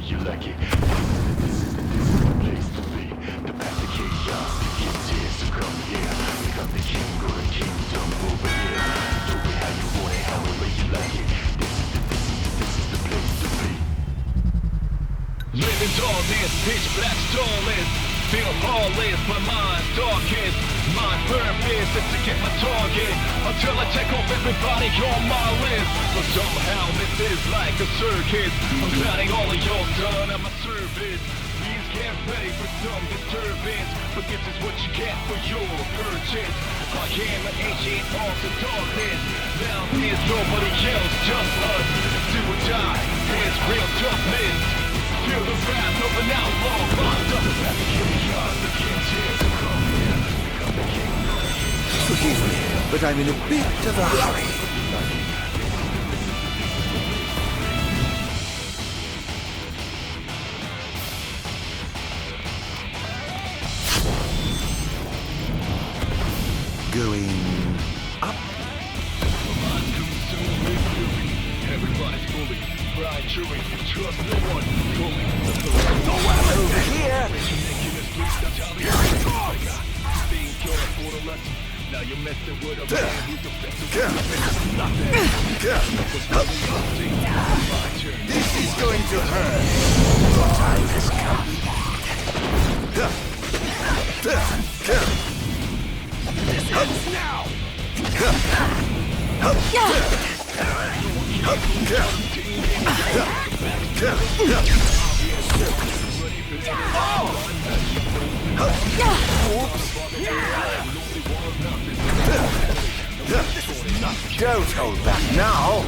You like it. This is the place to be. The path to chaos begins here, so come here. Become the king or the kingdom over here. Do it how you want it, however you like it. This is the place to be. Living tall, this pitch black starless. Feel heartless, my mind's darkest. My purpose is to get my target until I check off everybody on my list. But somehow this is like a circus. I'm gliding all of your done at my service. Please get ready for some disturbance, but this is what you get for your purchase. I am an ancient art of darkness. Now there's nobody else, just us. Do or die, it's real toughness. Feel the wrath of an outlaw locked up. The chaos, the king's here, so come here. Become the king of the kingdom. Forgive me, but I'm in a bit of a hurry. Going up. Everybody's bullied, blind jury, trust no one fully. The Over here! Now you're messing with a man who's the best of nothing. This is going to hurt. Your time has come. This ends now. Don't hold back now.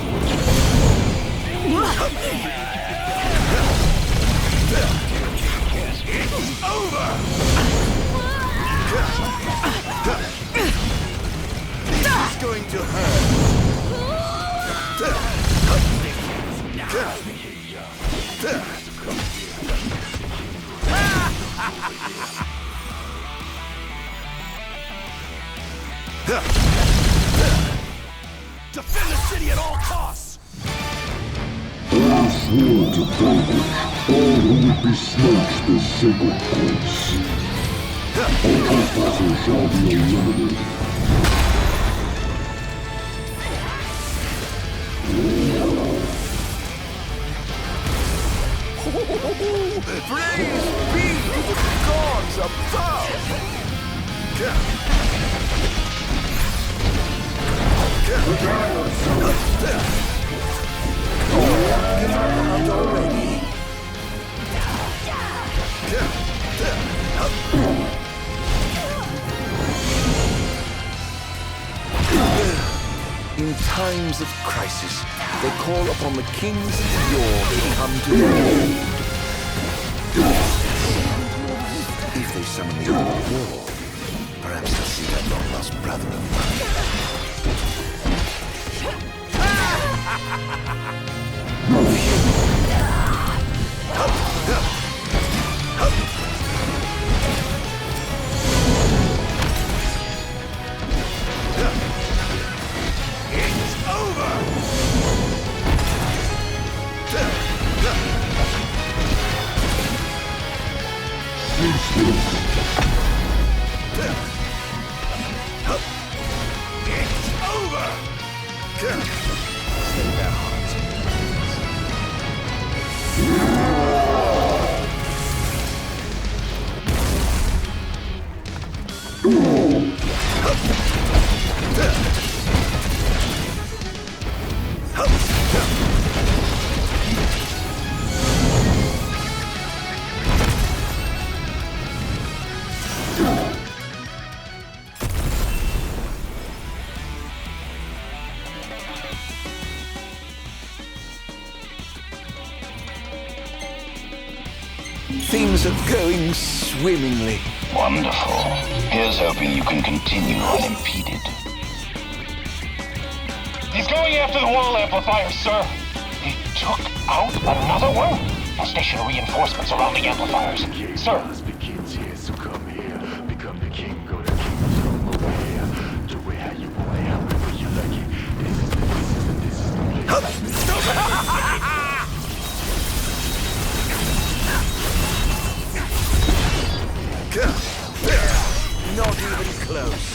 It's over. This is going to hurt. Defend the city at all costs! I swore to vanquish all who would besmirch the sacred place. All trespassers shall be eliminated. Praise be to the gods above! Not already. In times of crisis, they call upon the kings of yore to come to their aid. If they summon the old war, perhaps they'll see that long-lost brother of mine. It's over! It's over! Stay their hearts. Things are going swimmingly. Wonderful. Here's hoping you can continue unimpeded. He's going after the wall amplifier, sir. He took out another one? I'll station reinforcements around the amplifiers. Sir. Begins here, so come here. Become the king, go to kingdom over here. To where you want it, however you like it. This is the Not even close.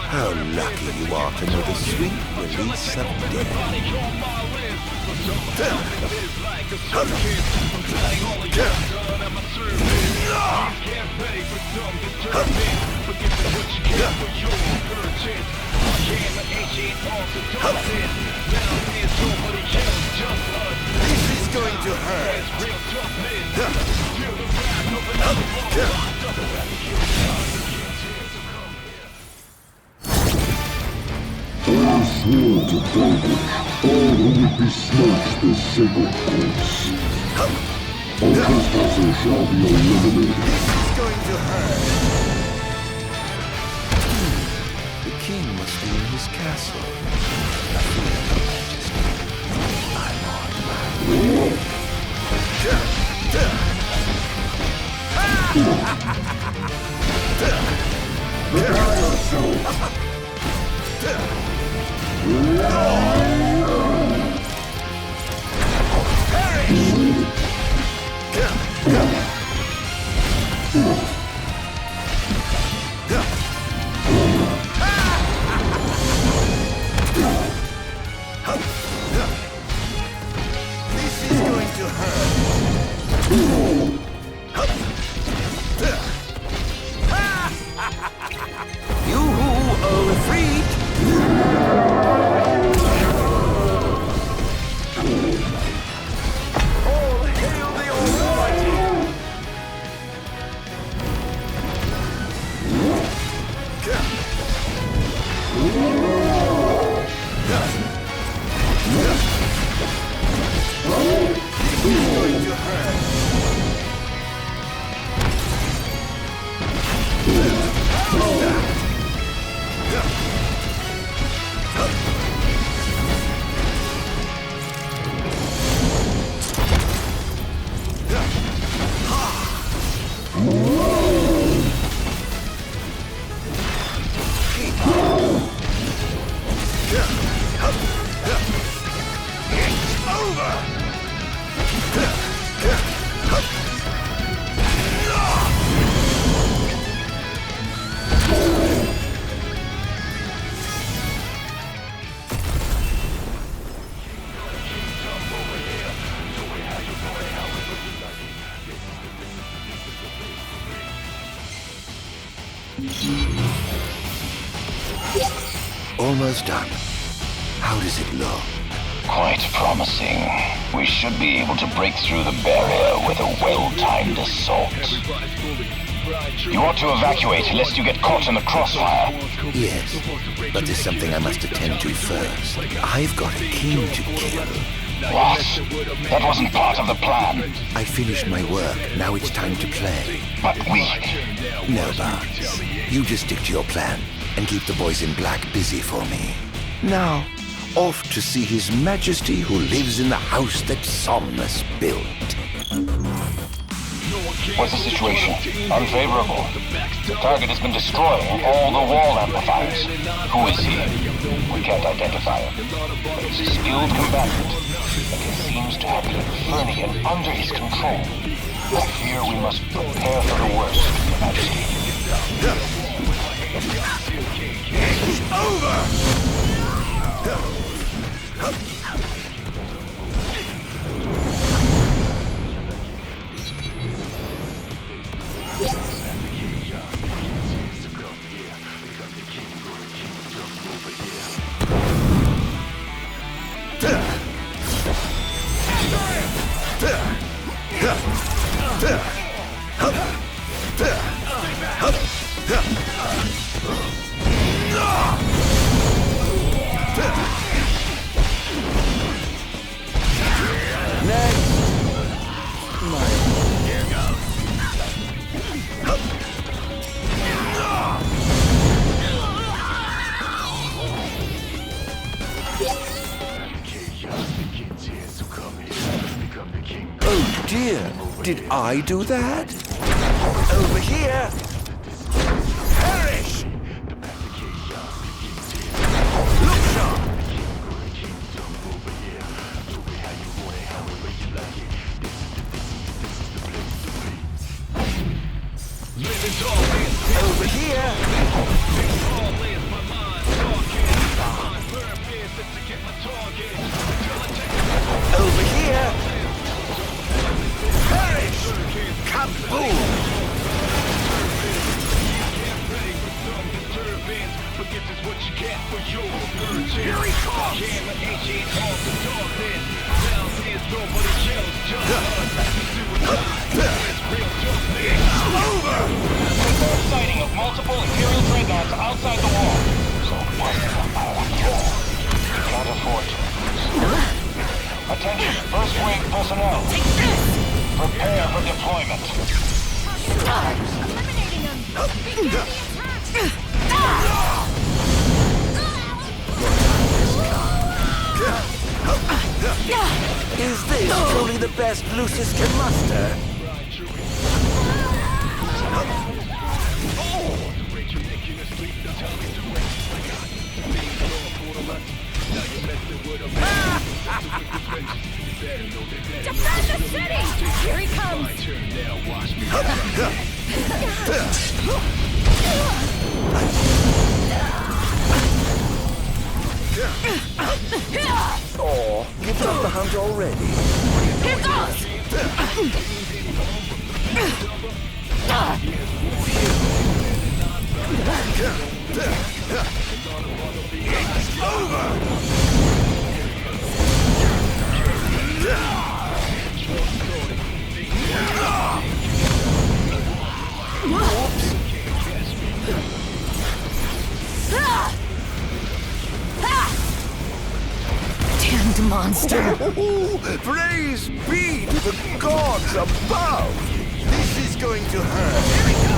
How lucky you are to know the sweet release of death. This is going to hurt. I swore to vanquish all who would besmirch the sacred place. All trespassers shall be eliminated. This is going to hurt. The king must be in his castle. I'm on my way. Prepare yourself. This is going to hurt. You are afraid. All hail the Almighty! This is going to hurt. Almost done. How does it look? Quite promising. We should be able to break through the barrier with a well-timed assault. You ought to evacuate lest you get caught in the crossfire. Yes, but there's something I must attend to first. I've got a king to kill. What? That wasn't part of the plan. I finished my work. Now it's time to play. But we... No, Barnes. You just stick to your plan and keep the boys in black busy for me. Now, off to see His Majesty who lives in the house that Somnus built. What's the situation? Unfavorable. The target has been destroying all the wall amplifiers. Who is he? We can't identify him. But he's a skilled combatant, and he seems to have the Infernian under his control. I fear we must prepare for the worst, Your Majesty. It's over! Oh dear, did I do that? Over here! Perish! Look sharp! Over here! Over here! Perish! Kaboom! Here he comes! Over! There's sighting of multiple Imperial dreadnoughts outside the wall. So what's the matter? We can't afford to lose. Attention, first wave personnel. Prepare for deployment. Is this truly the best Lucis can muster? Defend the city! Here he comes! Oh, give up the hunt already. Here goes! It's over! Damned monster! Praise be to the gods above! This is going to hurt. Here we go!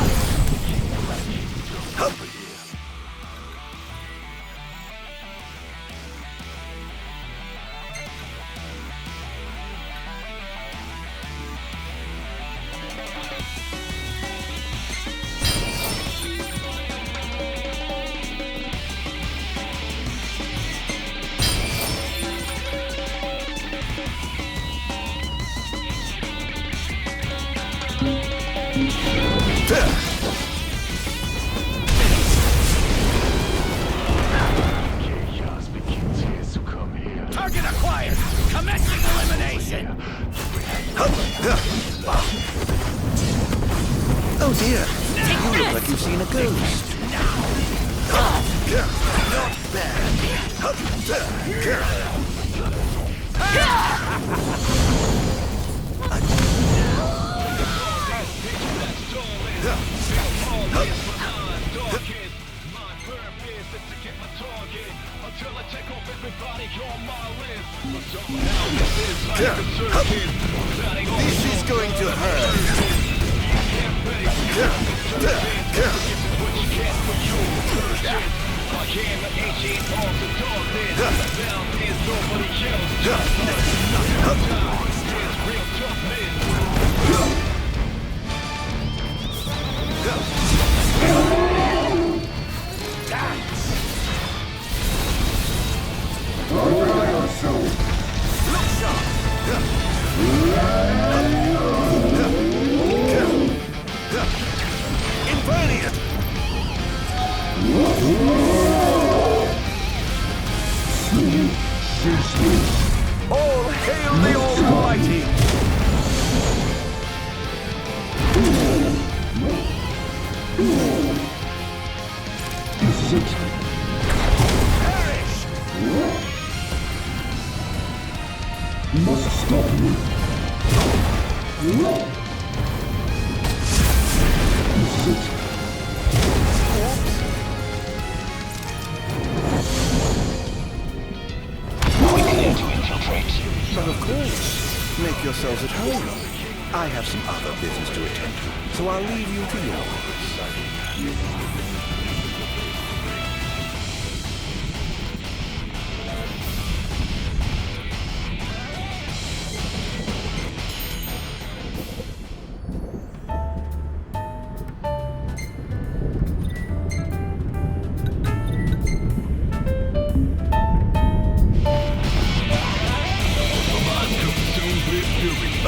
Target acquired! Commencing elimination! Oh dear, you look like you've seen a ghost. Not bad. This is going to hurt. Invernian! All hail the Almighty! Perish! Must stop me. We clear to infiltrate. But of course, make yourselves at home. I have some other business to attend to, so I'll leave you to yours.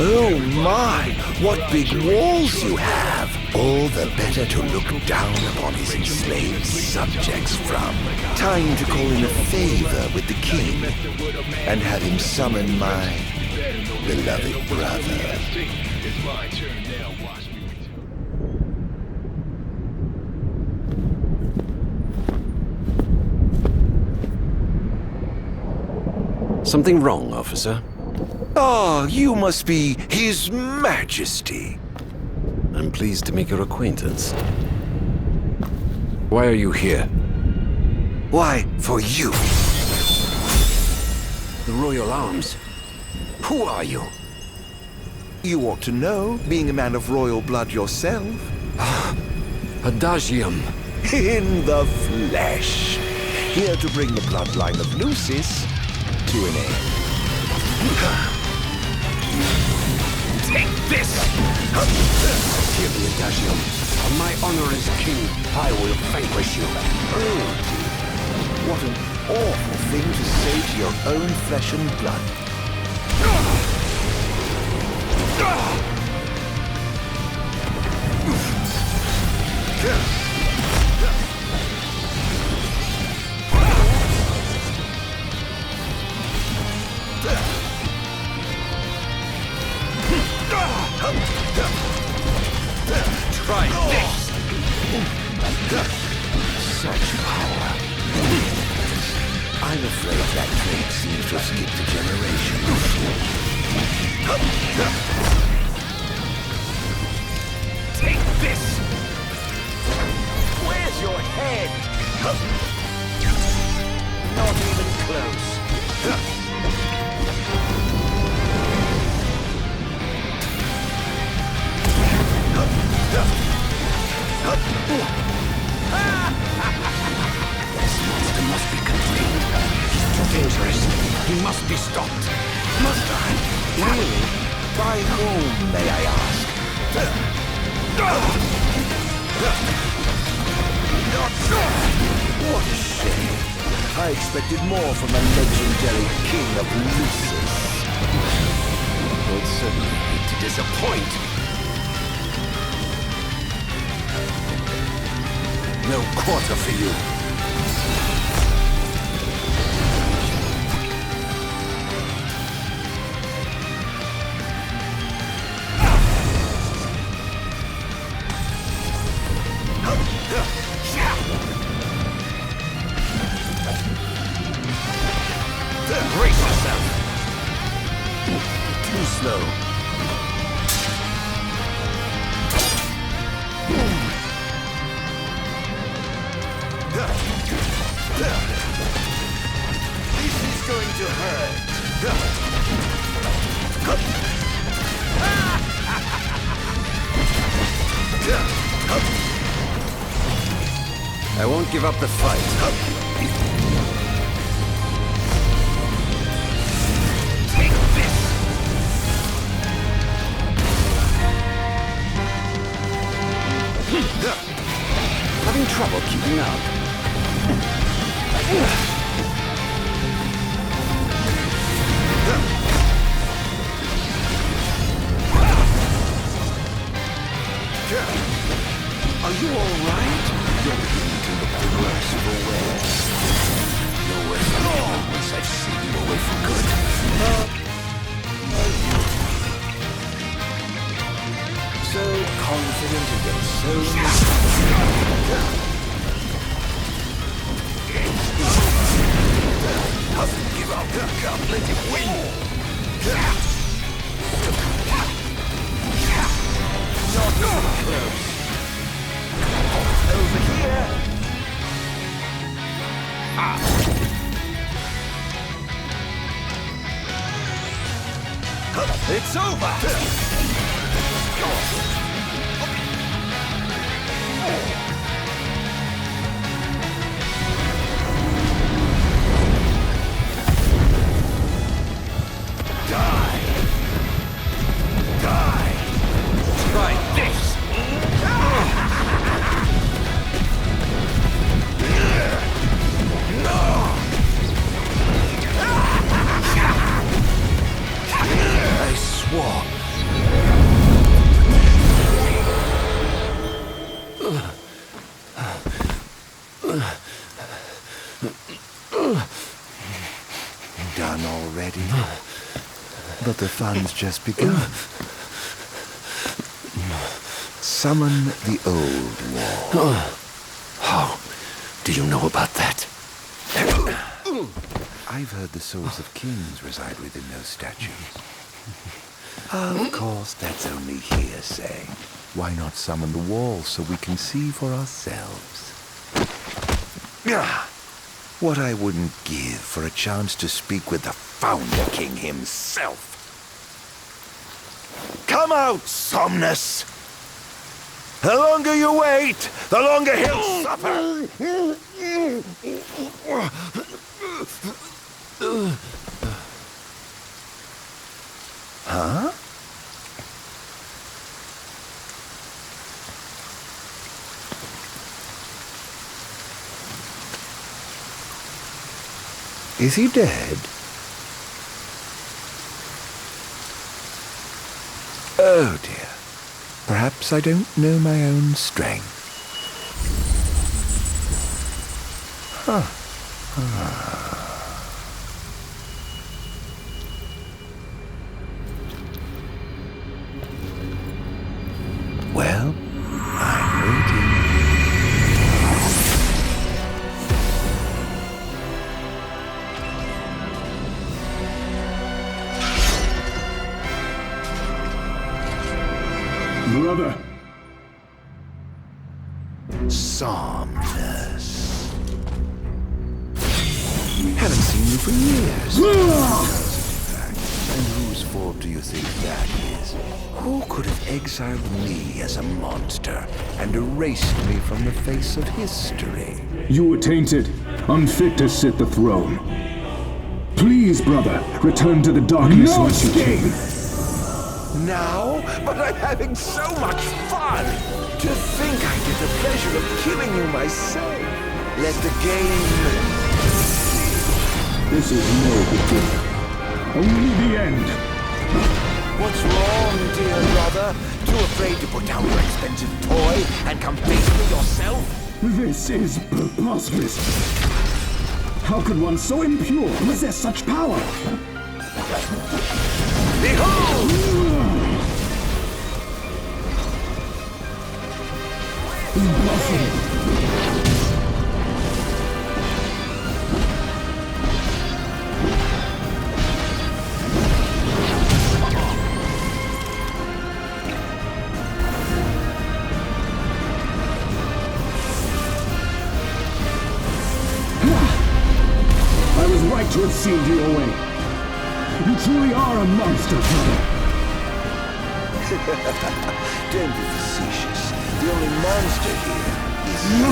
Oh my! What big walls you have! All the better to look down upon his enslaved subjects from. Time to call in a favor with the king and have him summon my beloved brother. Something wrong, officer? Ah, you must be His Majesty. I'm pleased to make your acquaintance. Why are you here? Why, for you. The Royal Arms. Who are you? You ought to know, being a man of royal blood yourself. Adagium. In the flesh. Here to bring the bloodline of Lucis to an end. Take this! Hear the Adagium. On my honor as king, I will vanquish you. Oh, what an awful thing to say to your own flesh and blood. Try this! Such power. I'm afraid that trait seems to have skipped a generation. Take this! Where's your head? Not even close. This monster must be contained. He's too dangerous. He must be stopped. Must I? Really? By whom, may I ask? What a shame. I expected more from the legendary King of Lucis. Would certainly hate to disappoint. No quarter for you. Brace yourself! Too slow. This is going to hurt. I won't give up the fight. Take this! Having trouble keeping up. Are you all right? You're beginning to look the worse for wear. No worse than ever once I've seen you away for good. So confident and yet so doesn't give up. Come, let him win. Not even close. Over here. It's over. Try this! I swore. Done already? But the fun's just begun. Summon the old wall. How do you know about that? I've heard the souls of kings reside within those statues. Of course, that's only hearsay. Why not summon the wall so we can see for ourselves? What I wouldn't give for a chance to speak with the Founder King himself. Come out, Somnus! The longer you wait, the longer he'll suffer! Huh? Is he dead? Oh dear. Perhaps I don't know my own strength. Huh. Well, I'm waiting. Brother! Somnus. Haven't seen you for years. And whose fault do you think that is? Who could have exiled me as a monster and erased me from the face of history? You were tainted, unfit to sit the throne. Please, brother, return to the darkness whence you came. Now? But I'm having so much fun! To think I get the pleasure of killing you myself. Let the game... This is no beginning. Only the end. What's wrong, dear brother? Too afraid to put down your expensive toy and come face me yourself? This is preposterous. How could one so impure possess such power? Behold! Impossible. I was right to have sealed you away. You truly are a monster, brother. Don't be facetious. The only monster here is you.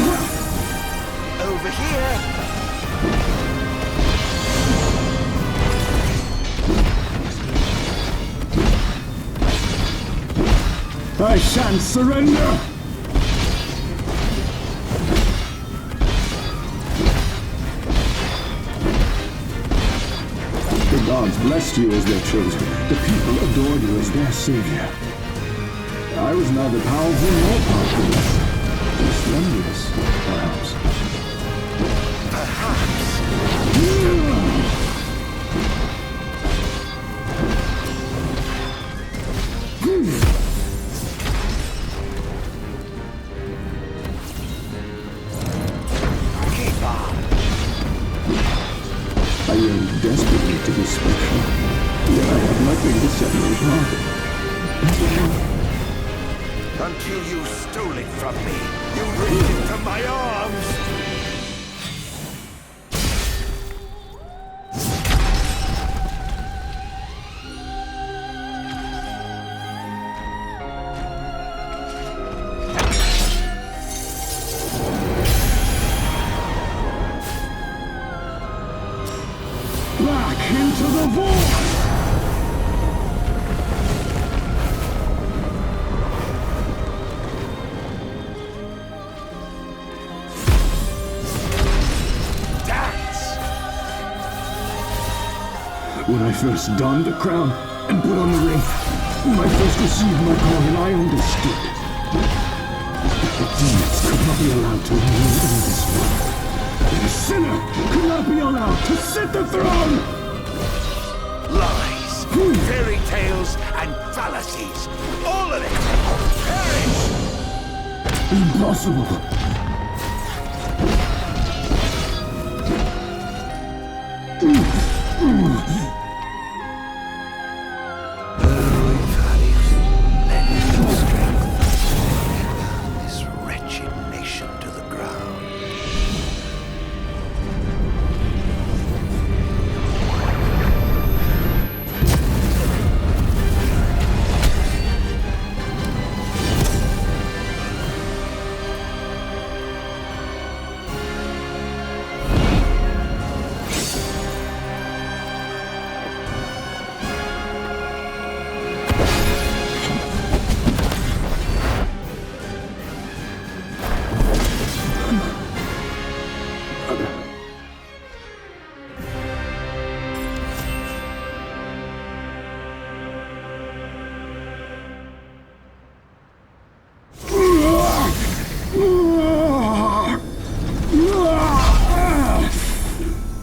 Over here. I shan't surrender. The gods blessed you as their chosen. The people adored you as their savior. I was neither powerful nor popular. Just envious, perhaps. Keep on. I yearn desperately to be special, yet I have nothing to set me apart. Until you stole it from me. You ripped it from my arms. Back into the void! When I first donned the crown and put on the ring, when I first received my calling, I understood. The demons could not be allowed to rule in this world. The sinner could not be allowed to sit the throne! Lies, fairy tales, and fallacies. All of it. Perish! Impossible.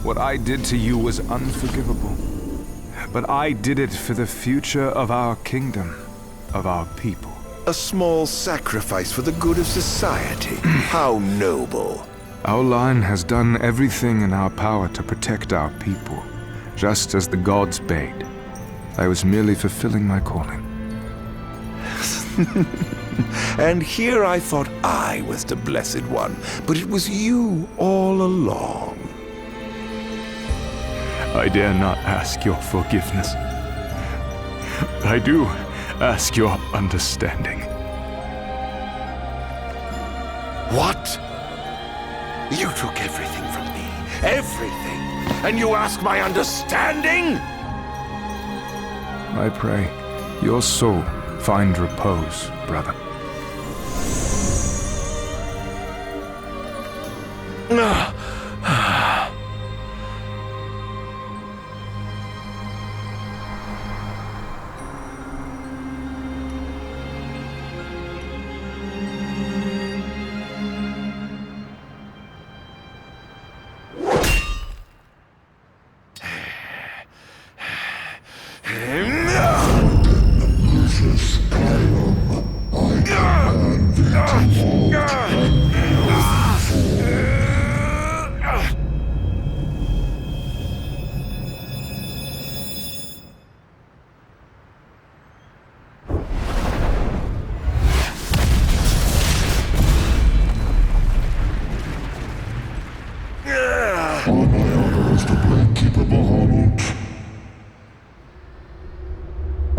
What I did to you was unforgivable. But I did it for the future of our kingdom, of our people. A small sacrifice for the good of society. How noble. Our line has done everything in our power to protect our people, just as the gods bade. I was merely fulfilling my calling. And here I thought I was the Blessed One, but it was you all along. I dare not ask your forgiveness. I do ask your understanding. What? You took everything from me. Everything. And you ask my understanding? I pray your soul find repose, brother.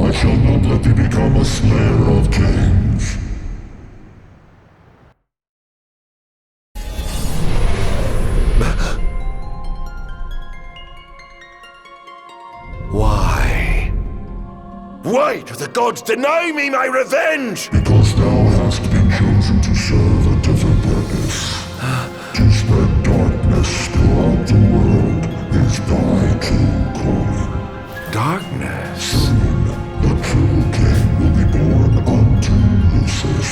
I shall not let thee become a slayer of kings. Why? Why do the gods deny me my revenge? Because thou hast been chosen to serve a different purpose. To spread darkness throughout the world is thy true calling. Darkness? Soon, the true king will be born unto Lucis.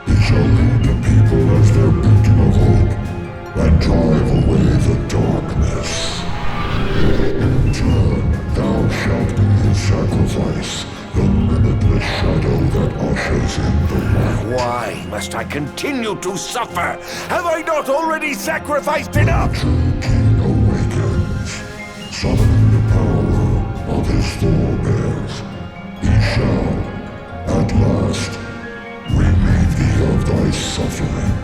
He shall lead the people as their beacon of hope, and drive away the darkness. In turn, thou shalt be his sacrifice, the limitless shadow that ushers in the light. Why must I continue to suffer? Have I not already sacrificed enough? The true king awakens, summoning the power of his forebears. He shall, at last, relieve thee of thy suffering.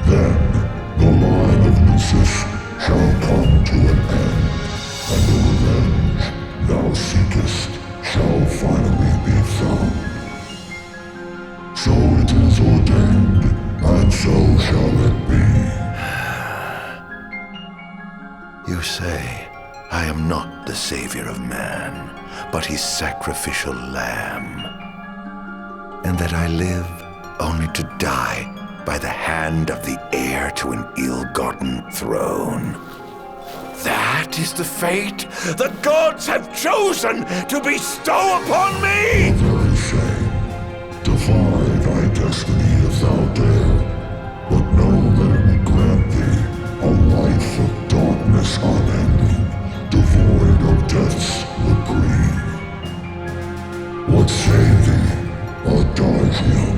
Then, the line of Lucis shall come to an end, and the revenge thou seekest shall finally be found. So it is ordained, and so shall it be. You say I am not the savior of man, but his sacrificial lamb, and that I live only to die by the hand of the heir to an ill-gotten throne. That is the fate the gods have chosen to bestow upon me! The very same. Defy thy destiny if thou dare, but know that it will grant thee a life of darkness unending, devoid of death's reprieve. What say thee, Ardin?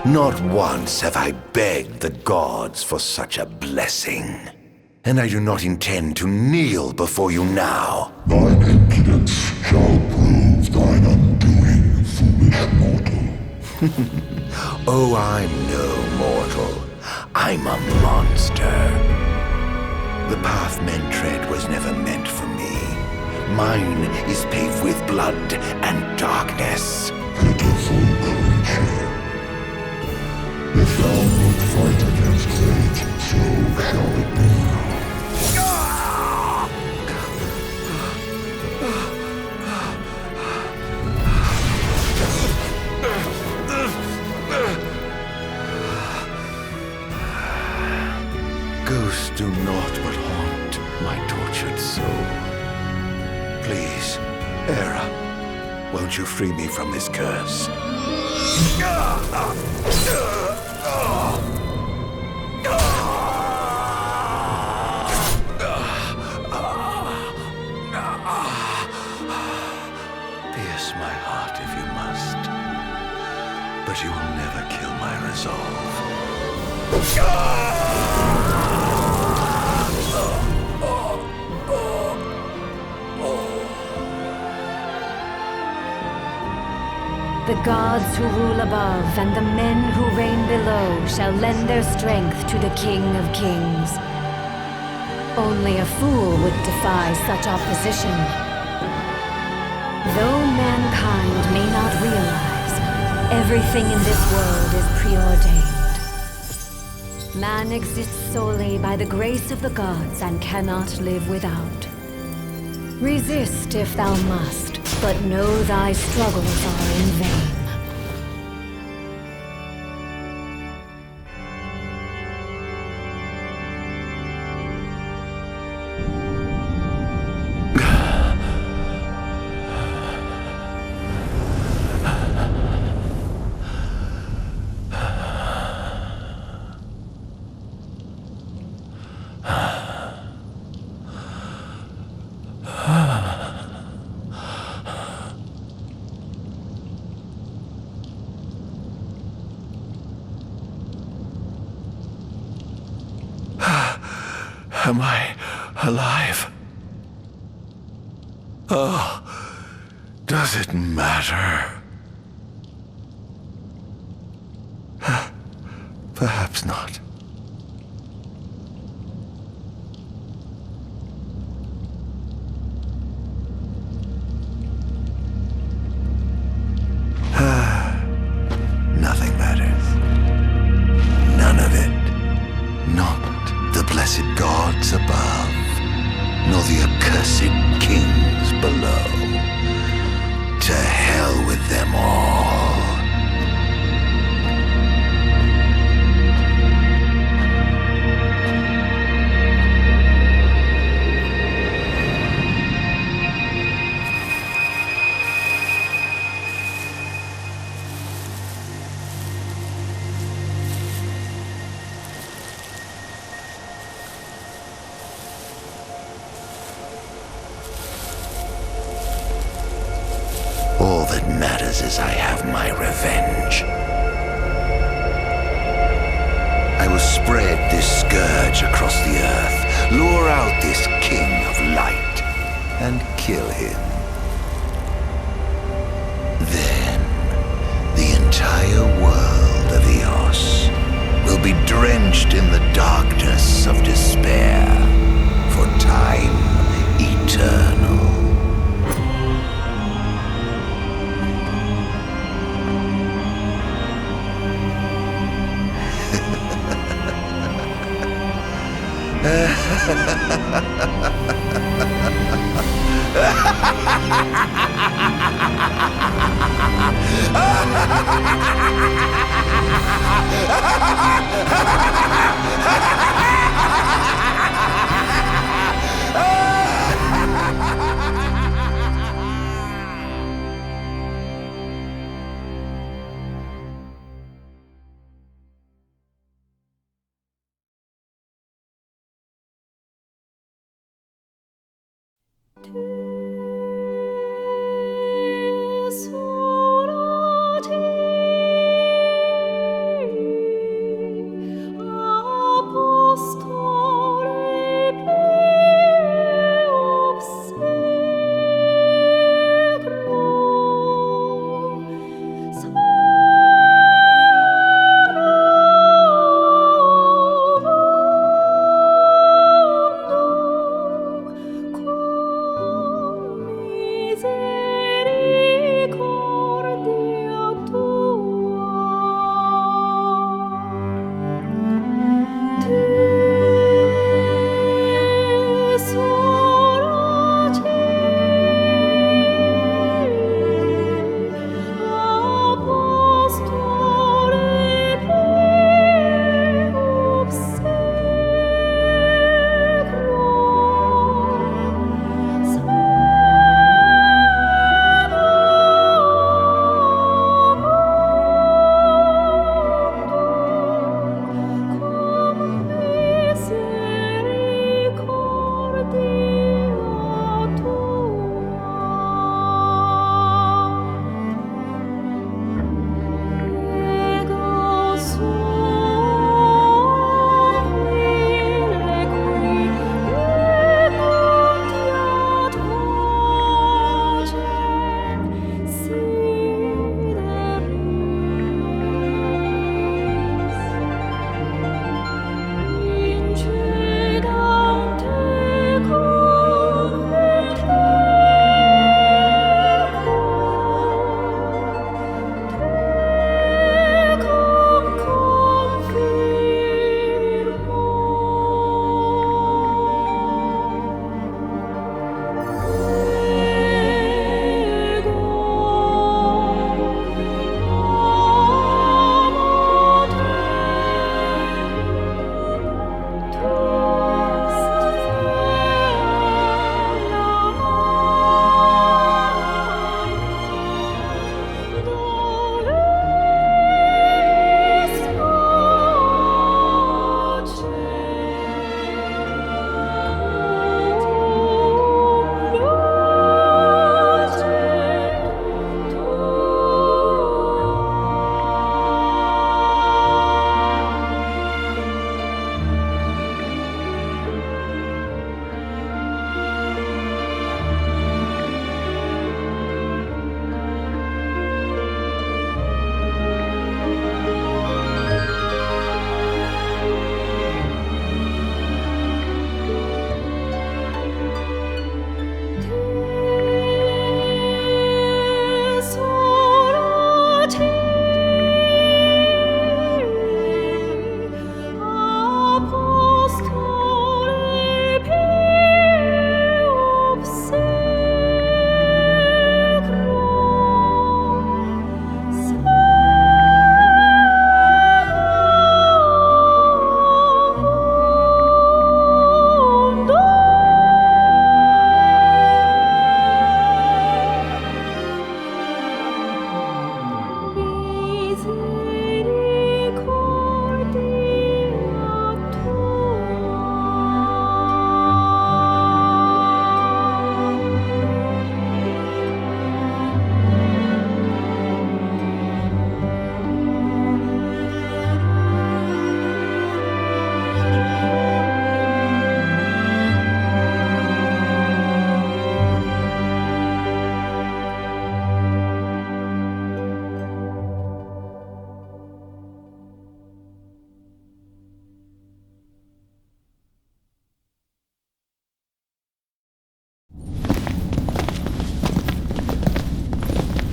Not once have I begged the gods for such a blessing. And I do not intend to kneel before you now. Thine impudence shall prove thine undoing, foolish mortal. Oh, I'm no mortal. I'm a monster. The path men tread was never meant for me. Mine is paved with blood and darkness. Pitiful creature. If thou wilt fight against fate, so shall it be. Ghosts do naught but haunt my tortured soul. Please, Hera, won't you free me from this curse? Pierce my heart if you must, but you will never kill my resolve. The gods who rule above and the men who reign below shall lend their strength to the King of Kings. Only a fool would defy such opposition. Though mankind may not realize, everything in this world is preordained. Man exists solely by the grace of the gods and cannot live without. Resist if thou must, but know thy struggles are in vain. Am I alive? Oh, does it matter? Perhaps not. Nothing matters. None of it. Not the blessed gods above, nor the accursed kings below. To hell with them all. All that matters is I have my revenge. I will spread this scourge across the earth, lure out this king of light, and kill him. Then, the entire world of Eos will be drenched in the darkness of despair for time eternal.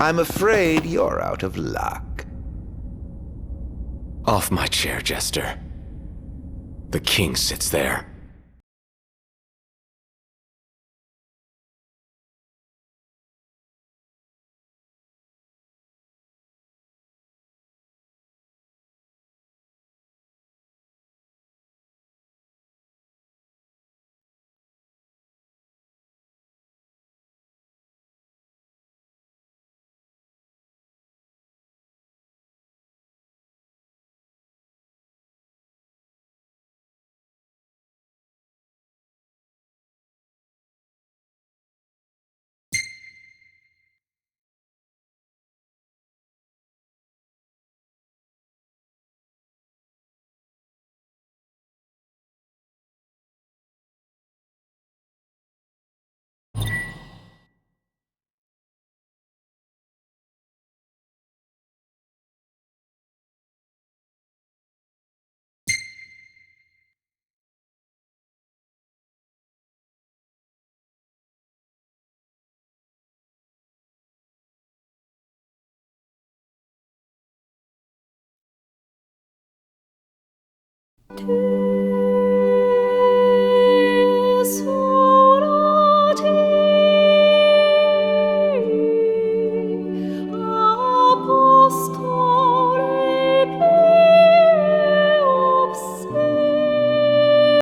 I'm afraid you're out of luck. Off my chair, Jester. The king sits there. To